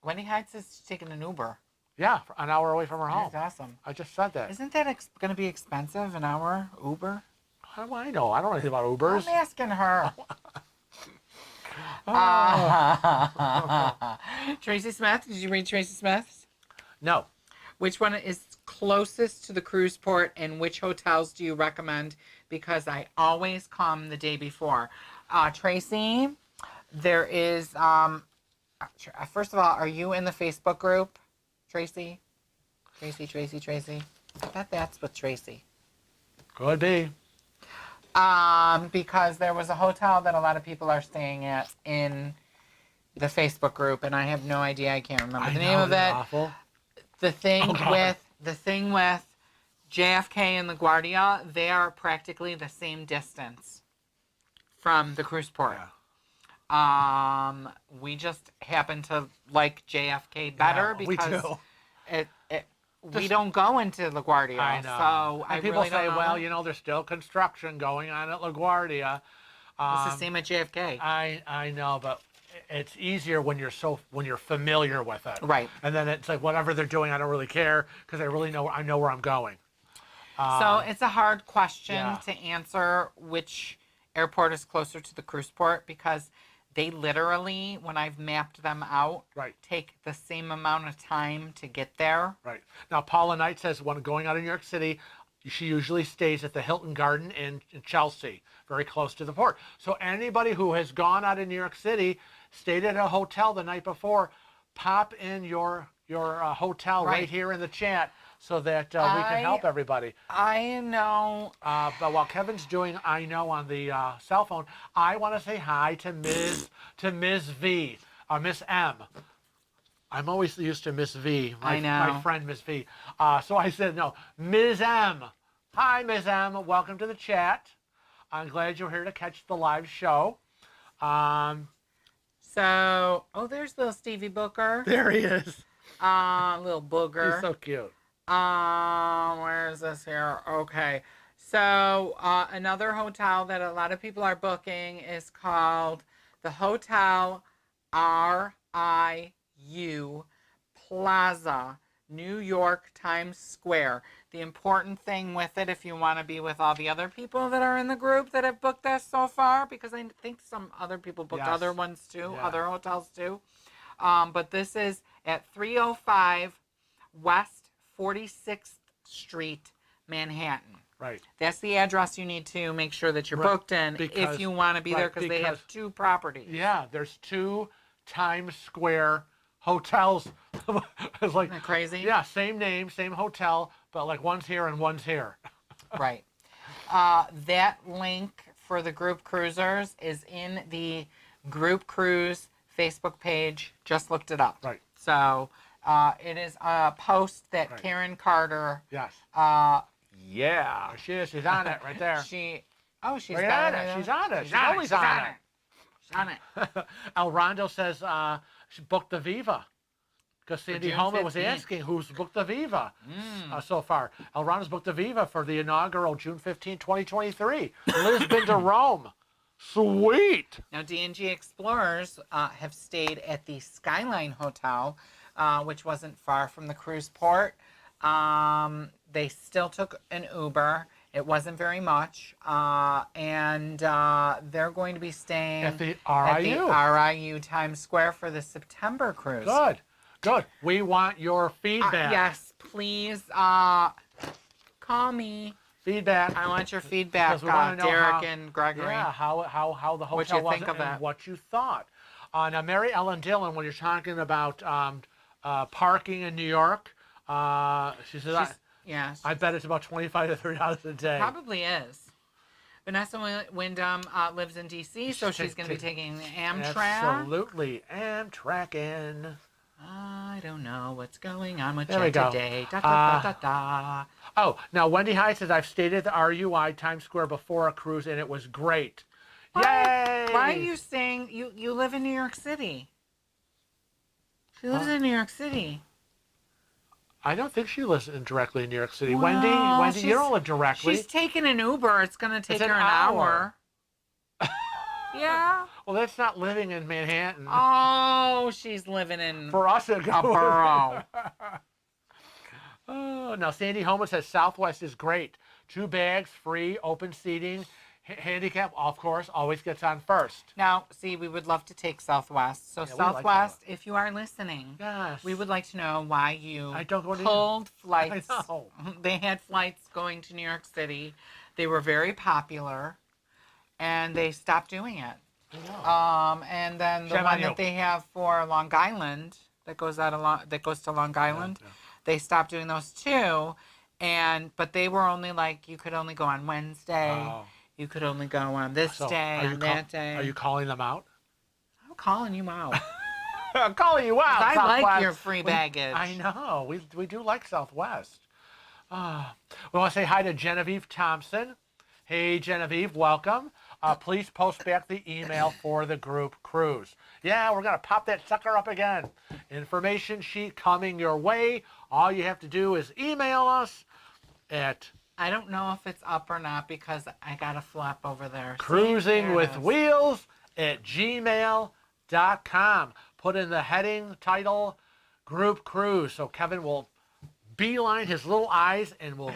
Wendy Heights is taking an Uber. Yeah, an hour away from her home. That's awesome. I just said that. Isn't that going to be expensive, an hour Uber? How do I know? I don't know anything about Ubers. I'm asking her. Tracy Smith, did you read Tracy Smith's? No. Which one is closest to the cruise port and which hotels do you recommend? Because I always come the day before. Tracy, there is, first of all, are you in the Facebook group? Tracy? Tracy. I bet that's with Tracy. Could be. Because there was a hotel that a lot of people are staying at in the Facebook group, and I have no idea. I can't remember the name of it. Awful. The thing with JFK and LaGuardia, they are practically the same distance from the cruise port. Yeah. We just happen to like JFK better because we don't go into LaGuardia. I know. So and people say, well, there's still construction going on at LaGuardia. It's the same at JFK. I know, but it's easier when you're familiar with it. Right. And then it's like whatever they're doing, I don't really care because I know where I'm going. So it's a hard question to answer which airport is closer to the cruise port because they literally, when I've mapped them out, Right. take the same amount of time to get there. Right. Now, Paula Knight says when going out of New York City, she usually stays at the Hilton Garden in Chelsea, very close to the port. So anybody who has gone out of New York City, stayed at a hotel the night before, pop in your hotel right here in the chat so that we can help everybody. I know. But while Kevin's doing I know on the cell phone, I want to say hi to Ms. V, Miss M. I'm always used to Miss V, my friend Miss V. So I said, no, Ms. M. Hi, Ms. M. Welcome to the chat. I'm glad you're here to catch the live show. So, there's little Stevie Booker. There he is. Little booger. He's so cute. Where is this here? Okay. So, another hotel that a lot of people are booking is called the Hotel RIU Plaza, New York, Times Square. The important thing with it, if you want to be with all the other people that are in the group that have booked this so far, because I think some other people booked other ones too, other hotels too. But this is at 305 West 46th Street, Manhattan. Right. That's the address you need to make sure that you're booked in if you want to be there, because they have 2 properties. Yeah, there's 2 Times Square hotels. It's like, isn't that crazy? Yeah, same name, same hotel, but like one's here and one's here. Right. That link for the group cruisers is in the group cruise Facebook page. Just looked it up. Right. So it is a post that Karen Carter. Yes. Yeah. There she is. She's on it right there. She's right got on it. She's on it. She's always on it. She's on it. El Rondo says she booked the Viva. Because Sandy Homer was asking who's booked the Viva so far. El Rondo's booked the Viva for the inaugural June 15, 2023. Lisbon to Rome. Sweet. Now, D&G Explorers have stayed at the Skyline Hotel, which wasn't far from the cruise port. They still took an Uber. It wasn't very much. And they're going to be staying at the RIU Times Square for the September cruise. Good. Good. We want your feedback. Yes, please call me. Feedback. I want your feedback, Derek and Gregory. Yeah, how the hotel was and what you thought. Now, Mary Ellen Dillon, when you're talking about parking in New York, she says, I bet it's about $25 to $30 a day. Probably is. Vanessa Wyndham lives in D.C., so she's going to be taking Amtrak. Absolutely. Amtrak-in. I don't know what's going on with you today. Da, da, da, da, da. Oh, now Wendy Hyde says, I've stayed at the RUI Times Square before a cruise, and it was great. Yay! Why are you saying you live in New York City? She lives in New York City. I don't think she lives directly in New York City. Well, Wendy, you don't live directly. She's taking an Uber. It's going to take her an hour. Yeah. Well, that's not living in Manhattan. Oh, she's living in for us a borough. Oh, now Sandy Homer says Southwest is great. 2 bags, free, open seating, handicap, of course, always gets on first. Now, see, we would love to take Southwest. So Southwest, if you are listening, we would like to know why you pulled flights. I know. They had flights going to New York City. They were very popular. And they stopped doing it. And then the one that they have for Long Island, that goes to Long Island, they stopped doing those too. But they were only you could only go on Wednesday. You could only go on this day and that day. Are you calling them out? I'm calling you out. I'm calling you out. I Southwest. like your free baggage. I know. We do like Southwest. We want to say hi to Genevieve Thompson. Hey, Genevieve, welcome. Please post back the email for the group cruise. Yeah, we're going to pop that sucker up again. Information sheet coming your way. All you have to do is email us at... I don't know if it's up or not because I got a flap over there. cruisingwithwheels@gmail.com. Put in the heading, title, group cruise. So Kevin will beeline his little eyes and will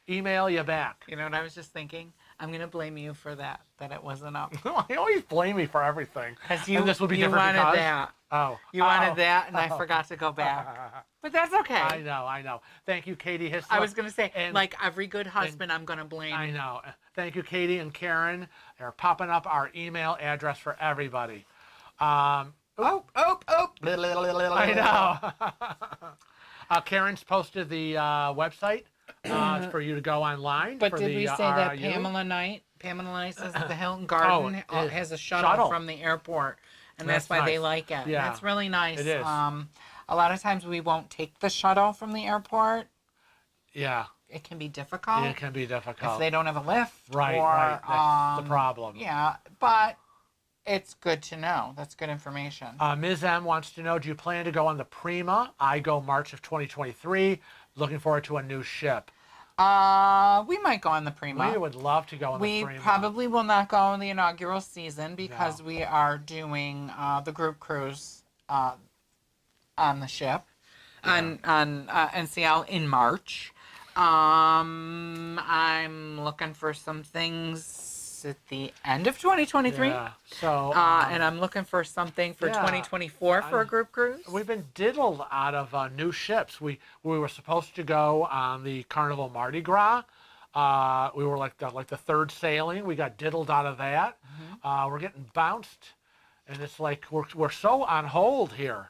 email you back. You know what I was just thinking? I'm going to blame you for that it wasn't up. You always blame me for everything. Because and this would be you different wanted because? that. Oh. You wanted that, and I forgot to go back. But that's okay. I know. Thank you, Katie Hislop. I was going to say, and, like every good husband, I'm going to blame. I know. Thank you, Katie and Karen. They're popping up our email address for everybody. Oh. I know. Karen's posted the website for you to go online. But for did the, we say that RIU? Pamela Knight says that the Hilton Garden has a shuttle from the airport, and that's why they like it. Yeah. That's really nice. It is. A lot of times we won't take the shuttle from the airport. Yeah. It can be difficult. It can be difficult. If they don't have a lift. Right. That's the problem. Yeah, but it's good to know. That's good information. Ms. M wants to know, do you plan to go on the Prima? I go March of 2023. Looking forward to a new ship. We might go on the Prima. We would love to go on the Prima. We probably will not go in the inaugural season because we are doing the group cruise on the ship on NCL in March. I'm looking for some things at the end of 2023. Yeah. So. And I'm looking for something for 2024 for a group cruise. We've been diddled out of new ships. We were supposed to go on the Carnival Mardi Gras. We were like the third sailing. We got diddled out of that. We're getting bounced, and it's like we're so on hold here.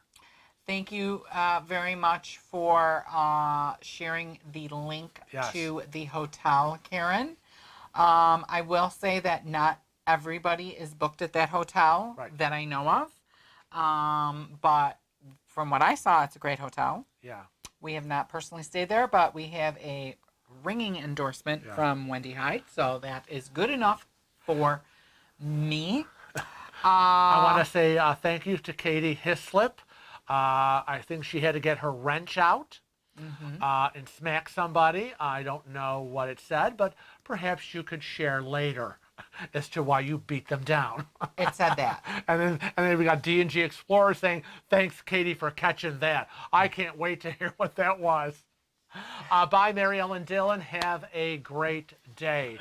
Thank you very much for sharing the link to the hotel, Karen. I will say that not everybody is booked at that hotel that I know of. But from what I saw, it's a great hotel. Yeah. We have not personally stayed there, but we have a ringing endorsement from Wendy Hyde. So that is good enough for me. I want to say thank you to Katie Hislop. I think she had to get her wrench out and smack somebody. I don't know what it said, but perhaps you could share later as to why you beat them down. It said that. and then we got D&G Explorer saying, thanks, Katie, for catching that. I can't wait to hear what that was. Bye, Mary Ellen Dillon. Have a great day.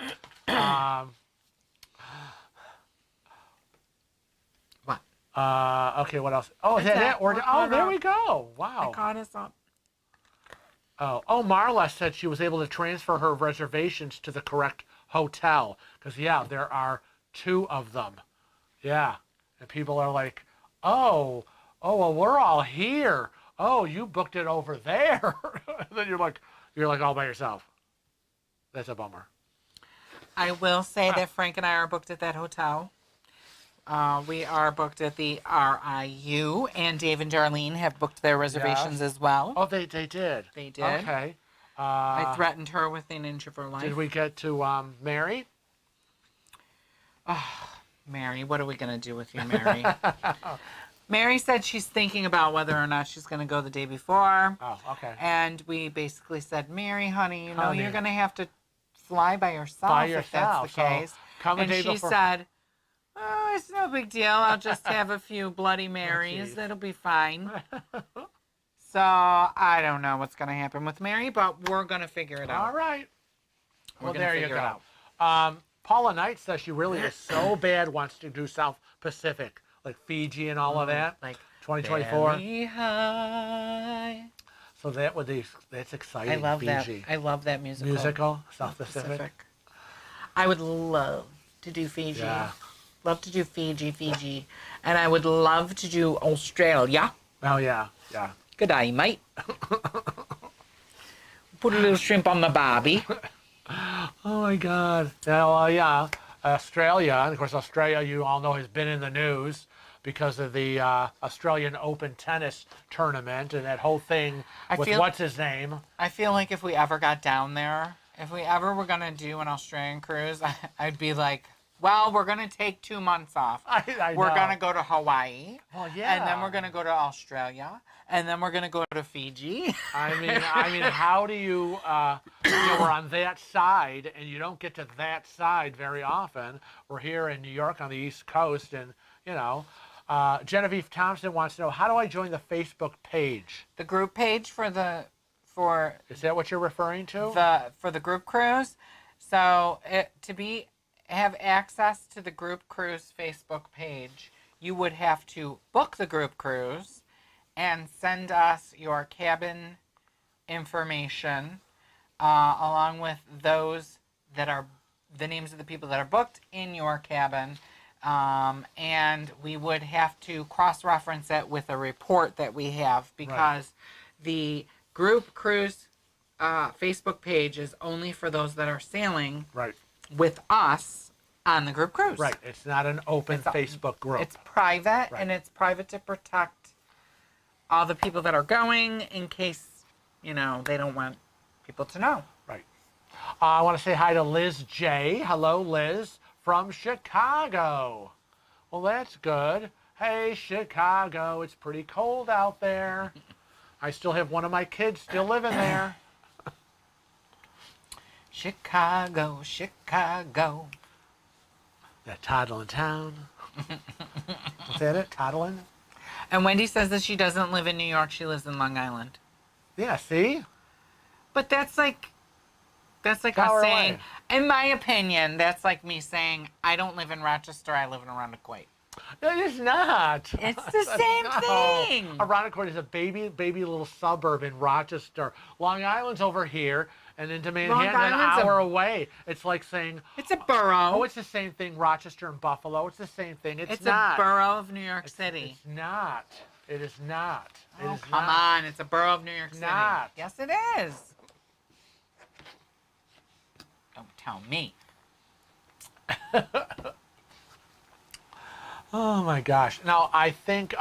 Okay, what else? Oh, is that it? There we go. Wow. I caught us up. Oh, Marla said she was able to transfer her reservations to the correct hotel. Because, there are 2 of them. Yeah. And people are like, well, we're all here. Oh, you booked it over there. And then you're like all by yourself. That's a bummer. I will say that Frank and I are booked at that hotel. We are booked at the RIU, and Dave and Darlene have booked their reservations as well. Oh, they did? They did. Okay. I threatened her with an inch of her life. Did we get to Mary? Oh, Mary, what are we going to do with you, Mary? Mary said she's thinking about whether or not she's going to go the day before. Oh, okay. And we basically said, Mary, honey, you know, you're going to have to fly by yourself if that's the case. Come the and day she before. said, oh, it's no big deal. I'll just have a few Bloody Marys. It'll be fine. So I don't know what's going to happen with Mary, but we're going to figure it out. All right. Well, there you go. Paula Knight says she really is so bad wants to do South Pacific, like Fiji and all of that. Like 2024. Very high. So that's exciting. I love Fiji. that. I love that musical. South Pacific. I would love to do Fiji. Yeah. Love to do Fiji. And I would love to do Australia. Oh, yeah. Good day, mate. Put a little shrimp on the barbie. Oh, my God. Australia. And, of course, Australia, you all know, has been in the news because of the Australian Open tennis tournament and that whole thing what's his name. I feel like if we ever got down there, if we ever were going to do an Australian cruise, I'd be like, well, we're going to take 2 months off. We're going to go to Hawaii. Well, yeah. And then we're going to go to Australia. And then we're going to go to Fiji. I mean, how do you, we're on that side, and you don't get to that side very often. We're here in New York on the East Coast, and, Genevieve Thompson wants to know, how do I join the Facebook page? The group page for for Is that what you're referring to? the group cruise. So have access to the group cruise Facebook page, you would have to book the group cruise and send us your cabin information, along with those that are the names of the people that are booked in your cabin. And we would have to cross-reference it with a report that we have, because the group cruise Facebook page is only for those that are sailing with us on the group cruise. Right. It's not an open Facebook group. It's private, and it's private to protect all the people that are going, in case, they don't want people to know. Right. I want to say hi to Liz J. Hello, Liz, from Chicago. Well, that's good. Hey, Chicago, it's pretty cold out there. I still have one of my kids still living there. Chicago, Chicago. That toddling town. Is that it? Toddling? And Wendy says that she doesn't live in New York. She lives in Long Island. Yeah, see? But that's like us saying, in my opinion, that's like me saying, I don't live in Rochester, I live in Arundequoit. No, it's not. It's the same thing. Arundequoit is a baby little suburb in Rochester. Long Island's over here, and into Manhattan an hour away. It's like saying... It's a borough. Oh, it's the same thing. Rochester and Buffalo. It's the same thing. It's not. A borough of New York City. It's not. It is not. Oh, come on. It's a borough of New York City. Not. Yes, it is. Don't tell me. Oh, my gosh. Now, I think,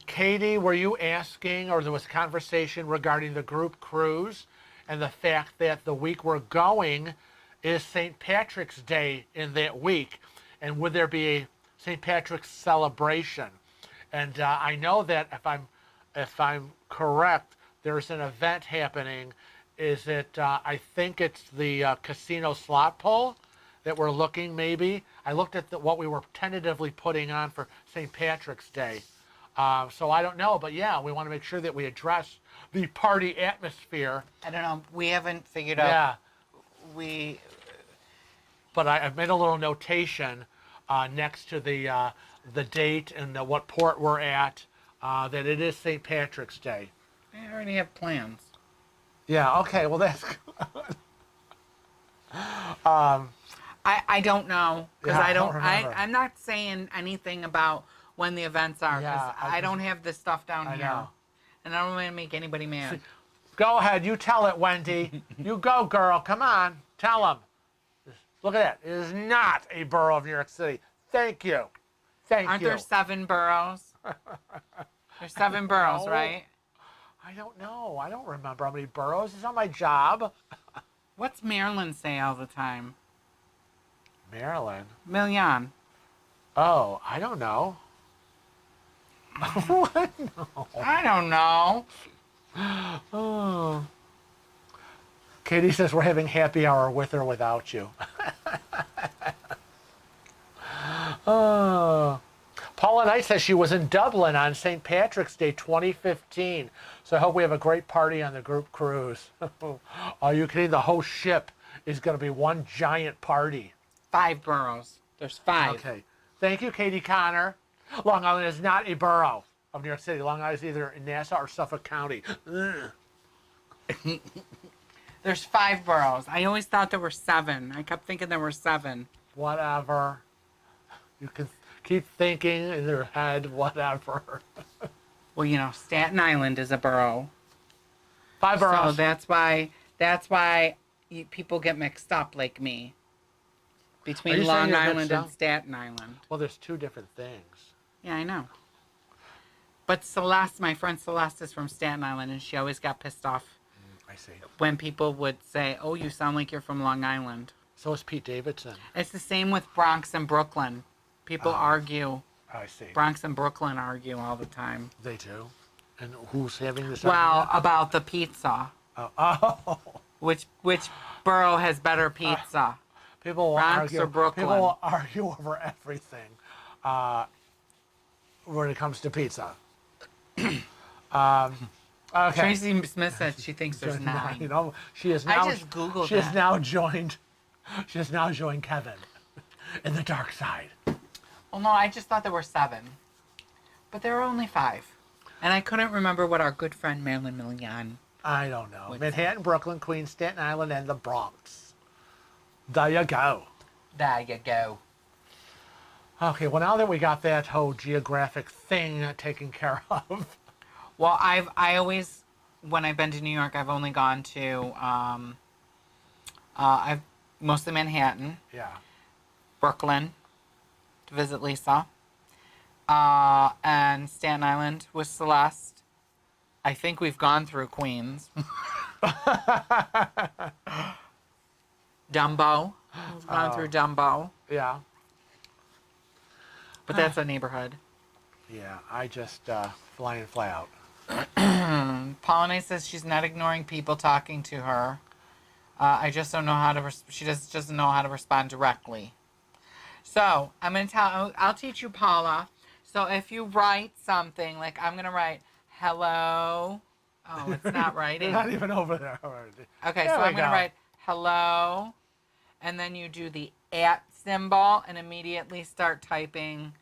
Katie, were you asking, or there was conversation regarding the group cruise and the fact that the week we're going is St. Patrick's Day in that week? And would there be a St. Patrick's celebration? And I know that if I'm correct, there's an event happening. Is it, I think it's the casino slot pull that we're looking, maybe. I looked at what we were tentatively putting on for St. Patrick's Day. So I don't know, but yeah, we want to make sure that we address the party atmosphere. I don't know. We haven't figured out. Yeah. But I've made a little notation next to the date and what port we're at, that it is St. Patrick's Day. I already have plans. Yeah, okay, well that's good. I don't know, because yeah, I'm not saying anything about when the events are, because I don't have this stuff down here. Know. And I don't want to make anybody mad. Go ahead, you tell it, Wendy. You go, girl, come on, tell them. Look at that, it is not a borough of New York City. Thank you. Aren't there 7 boroughs? There's 7 boroughs, right? I don't know. I don't remember how many boroughs. It's on my job. What's Maryland say all the time? Maryland? Million. Oh, I don't know. What? No. I don't know. Oh. Katie says we're having happy hour with or without you. Oh. Paula Knight says she was in Dublin on St. Patrick's Day 2015. So I hope we have a great party on the group cruise. Are you kidding? The whole ship is going to be one giant party. 5 boroughs. There's 5. Okay. Thank you, Katie Connor. Long Island is not a borough of New York City. Long Island is either in Nassau or Suffolk County. There's 5 boroughs. I always thought there were 7. I kept thinking there were 7. Whatever. You can keep thinking in your head, whatever. Well, Staten Island is a borough. 5 boroughs. So that's why people get mixed up like me. Between Long Island and Staten Island. Well, there's 2 different things. Yeah, I know. But Celeste, my friend Celeste, is from Staten Island, and she always got pissed off. I see. When people would say, "Oh, you sound like you're from Long Island." So is Pete Davidson. It's the same with Bronx and Brooklyn. People argue. I see. Bronx and Brooklyn argue all the time. They do? And who's having this argument? About the pizza. Oh. Which borough has better pizza? People will Bronx argue. Or Brooklyn? People will argue over everything when it comes to pizza. Okay. Tracy Smith said she thinks there's 9. You know, she is now. I just Googled She has that. now joined. She has now joined Kevin in the dark side. Well, no, I just thought there were 7. But there were only 5. And I couldn't remember what our good friend Marilyn Millian. I don't know. Manhattan, Brooklyn, Queens, Staten Island, and the Bronx. There you go. There you go. Okay, well, now that we got that whole geographic thing taken care of. Well, I always, when I've been to New York, I've only gone to, I've mostly Manhattan. Yeah. Brooklyn to visit Lisa. And Staten Island with Celeste. I think we've gone through Queens. Dumbo. We've gone through Dumbo. Yeah. But that's a neighborhood. Yeah, I just fly in, fly out. Pauline says she's not ignoring people talking to her. I just don't know how to. She just doesn't know how to respond directly. So I'm gonna tell. I'll teach you, Paula. So if you write something like I'm gonna write hello. Oh, it's not writing. You're not even over there. Okay, so I'm gonna write hello, and then you do the @ symbol and immediately start typing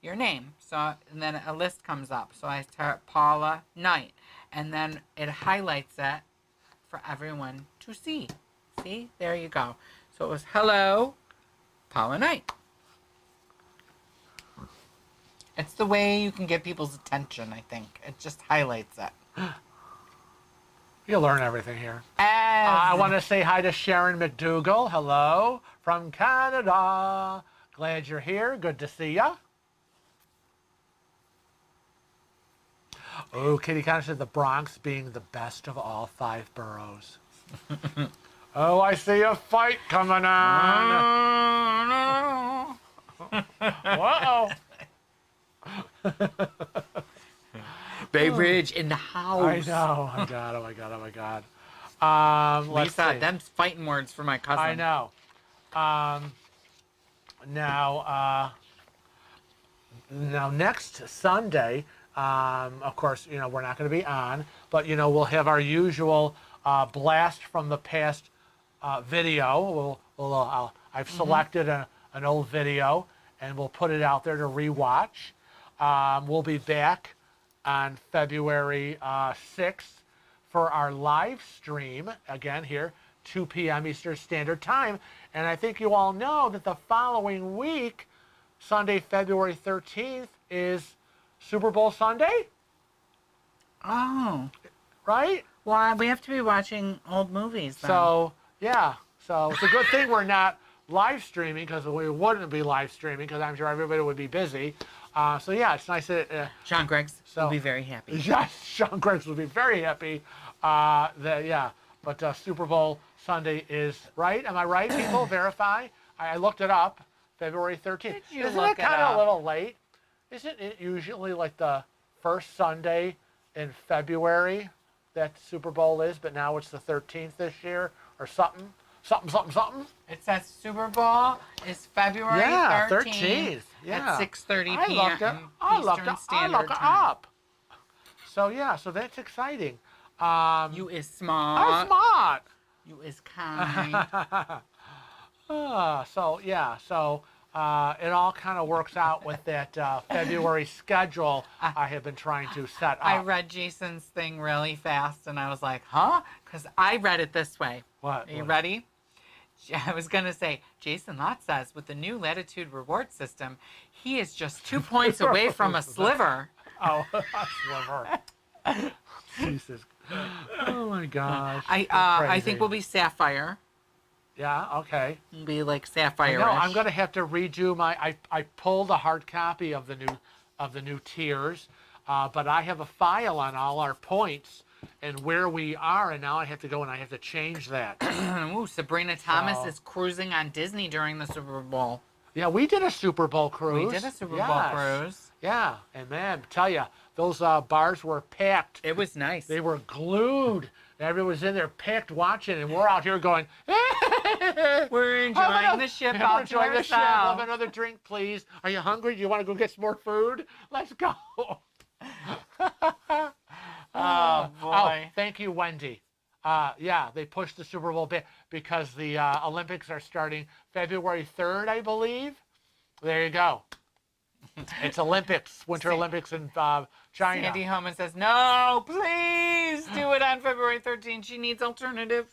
your name. So, and then a list comes up. So I start Paula Knight, and then it highlights it for everyone to see. See, there you go. So it was hello, Paula Knight. It's the way you can get people's attention, I think. It just highlights it. You'll learn everything here. I want to say hi to Sharon McDougall. Hello from Canada. Glad you're here. Good to see ya. Oh, Kitty Connor said the Bronx being the best of all 5 boroughs. Oh, I see a fight coming on. Whoa. Bay Ridge in the house. I know. Oh my god. Oh my god. Oh my god. Lisa, them's fighting words for my cousin. I know. Now next Sunday, of course, you know, we're not going to be on, but, you know, we'll have our usual blast from the past video. I've selected an old video, and we'll put it out there to rewatch. We'll be back on February 6th for our live stream, again here, 2 p.m. Eastern Standard Time. And I think you all know that the following week, Sunday, February 13th, is Super Bowl Sunday. Oh. Right? Well, we have to be watching old movies then. So, yeah. So it's a good thing we're not live streaming, because we wouldn't be live streaming, because I'm sure everybody would be busy. So, yeah, it's nice that... Sean Greggs will be very happy. Yes, Sean Greggs will be very happy. But Super Bowl Sunday is right. Am I right, people? Verify. I looked it up. February 13th. Did you Isn't look it kind of up? a little late? Isn't it usually like the first Sunday in February that Super Bowl is, but now it's the 13th this year or something? Something. It says Super Bowl is February 13th yeah. at 6:30 p.m. I looked Standard it Time. up. So, yeah, so that's exciting. You is smart. I'm smart. You is kind. So it all kind of works out with that February schedule I have been trying to set up. I read Jason's thing really fast, and I was like, huh? Because I read it this way. What? Are you ready? I was going to say, Jason Lott says, with the new Latitude reward system, he is just 2 points away from a sliver. Oh, a sliver. Jesus. Oh, my gosh. I think we'll be Sapphire. Yeah, okay. We'll be like Sapphire. No, I'm going to have to redo my... I pulled a hard copy of the new tiers, but I have a file on all our points and where we are, and now I have to go and I have to change that. Ooh, Sabrina Thomas is cruising on Disney during the Super Bowl. Yeah, we did a Super Bowl cruise. We did a Super Bowl cruise. Yeah, and man, tell you, those bars were packed. It was nice. They were glued. Everyone was in there packed watching, and we're out here going, we're enjoying the ship out enjoying to the ship. Have ourselves. another drink, please. Are you hungry? Do you want to go get some more food? Let's go. Oh, boy. Thank you, Wendy. Yeah, they pushed the Super Bowl because the Olympics are starting February 3rd, I believe. There you go. It's Olympics, Winter Olympics in China. Sandy Homan says, no, please do it on February 13th. She needs alternative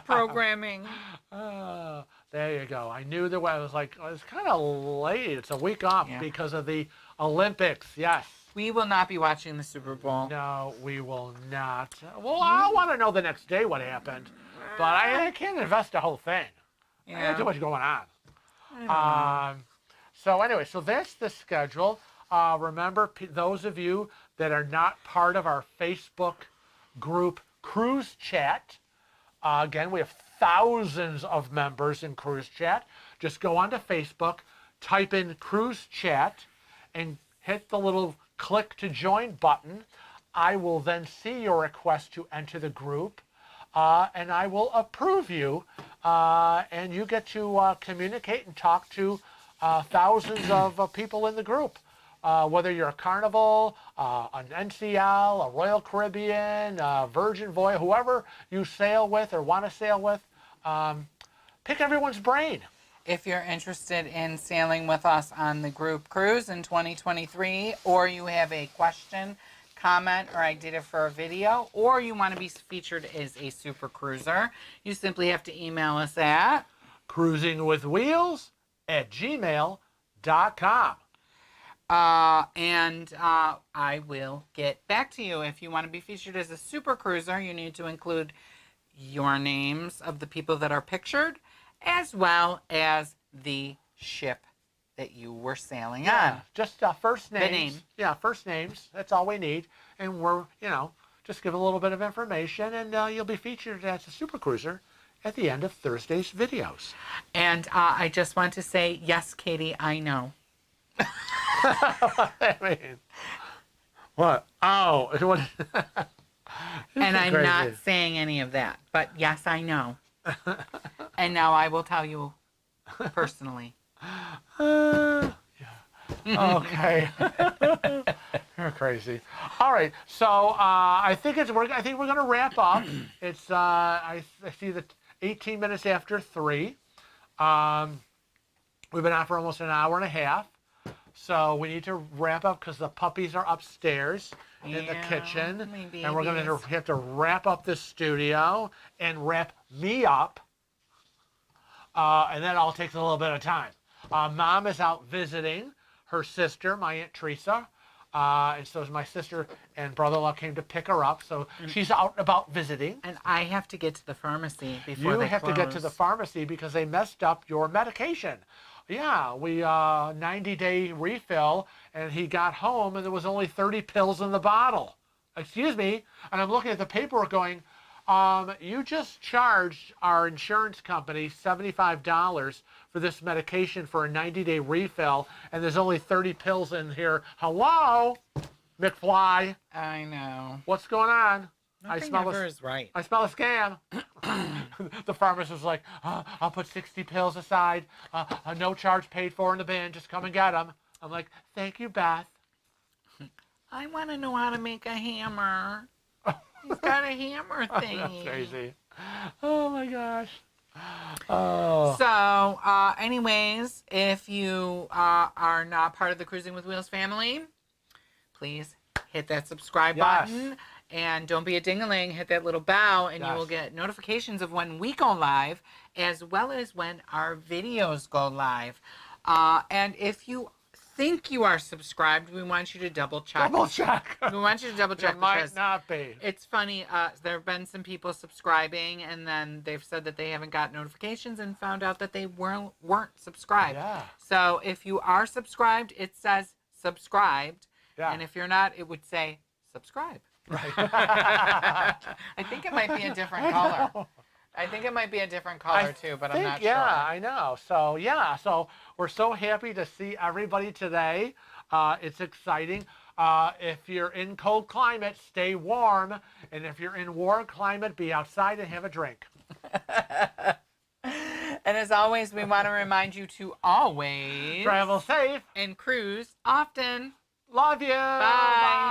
programming. There you go. I knew there was. I was like, oh, it's kind of late. It's a week off because of the Olympics. Yes. We will not be watching the Super Bowl. No, we will not. Well, I want to know the next day what happened, but I can't invest the whole thing. I got too much going on. So anyway, so that's the schedule. Remember, those of you that are not part of our Facebook group Cruise Chat, again, we have thousands of members in Cruise Chat. Just go onto Facebook, type in Cruise Chat, and hit the little click to join button. I will then see your request to enter the group, and I will approve you, and you get to communicate and talk to thousands of people in the group. Whether you're a Carnival, an NCL, a Royal Caribbean, Virgin Voyage, whoever you sail with or want to sail with, pick everyone's brain. If you're interested in sailing with us on the group cruise in 2023, or you have a question, comment, or idea for a video, or you want to be featured as a super cruiser, you simply have to email us at cruisingwithwheels@gmail.com. And I will get back to you. If you want to be featured as a super cruiser, you need to include your names of the people that are pictured, as well as the ship that you were sailing on. Just first names. The name. Yeah, first names. That's all we need. And we're, just give a little bit of information, and you'll be featured as a super cruiser at the end of Thursday's videos. And I just want to say, yes, Katie, I know. I mean, what? Oh, what? And I'm crazy. Not saying any of that, but yes, I know. And now I will tell you personally. Okay. You're crazy. All right. So I think we're going to wrap up. It's I see that 18 minutes after 3. We've been on for almost an hour and a half. So we need to wrap up because the puppies are upstairs in the kitchen. And we're going to have to wrap up this studio and wrap me up. And that all takes a little bit of time. Mom is out visiting her sister, my Aunt Teresa. And so my sister and brother-in-law came to pick her up. So she's out and about visiting. And I have to get to the pharmacy before they close. To get to the pharmacy because they messed up your medication. Yeah, we 90-day refill, and he got home, and there was only 30 pills in the bottle. Excuse me. And I'm looking at the paperwork going, you just charged our insurance company $75 for this medication for a 90-day refill, and there's only 30 pills in here. Hello, McFly. I know. What's going on? Nothing ever is right. I smell a scam. The pharmacist was like, I'll put 60 pills aside, no charge paid for in the bin, just come and get them. I'm like, thank you, Beth. I want to know how to make a hammer. He's got a hammer thing. That's crazy. Oh my gosh. Oh. So, anyways, if you are not part of the Cruising with Wheels family, please hit that subscribe button. And don't be a ding-a-ling, hit that little bell, and you will get notifications of when we go live, as well as when our videos go live. And if you think you are subscribed, we want you to double-check. Double-check. We want you to double-check. It might not be. It's funny. There have been some people subscribing, and then they've said that they haven't got notifications and found out that they weren't subscribed. Yeah. So if you are subscribed, it says subscribed. Yeah. And if you're not, it would say subscribe. Right. I think it might be a different color. I think it might be a different color too, but I'm not sure. Yeah, I know. So we're so happy to see everybody today. It's exciting. If you're in cold climate, stay warm, and if you're in warm climate, be outside and have a drink. And as always, we want to remind you to always travel safe and cruise often. Love you. Bye.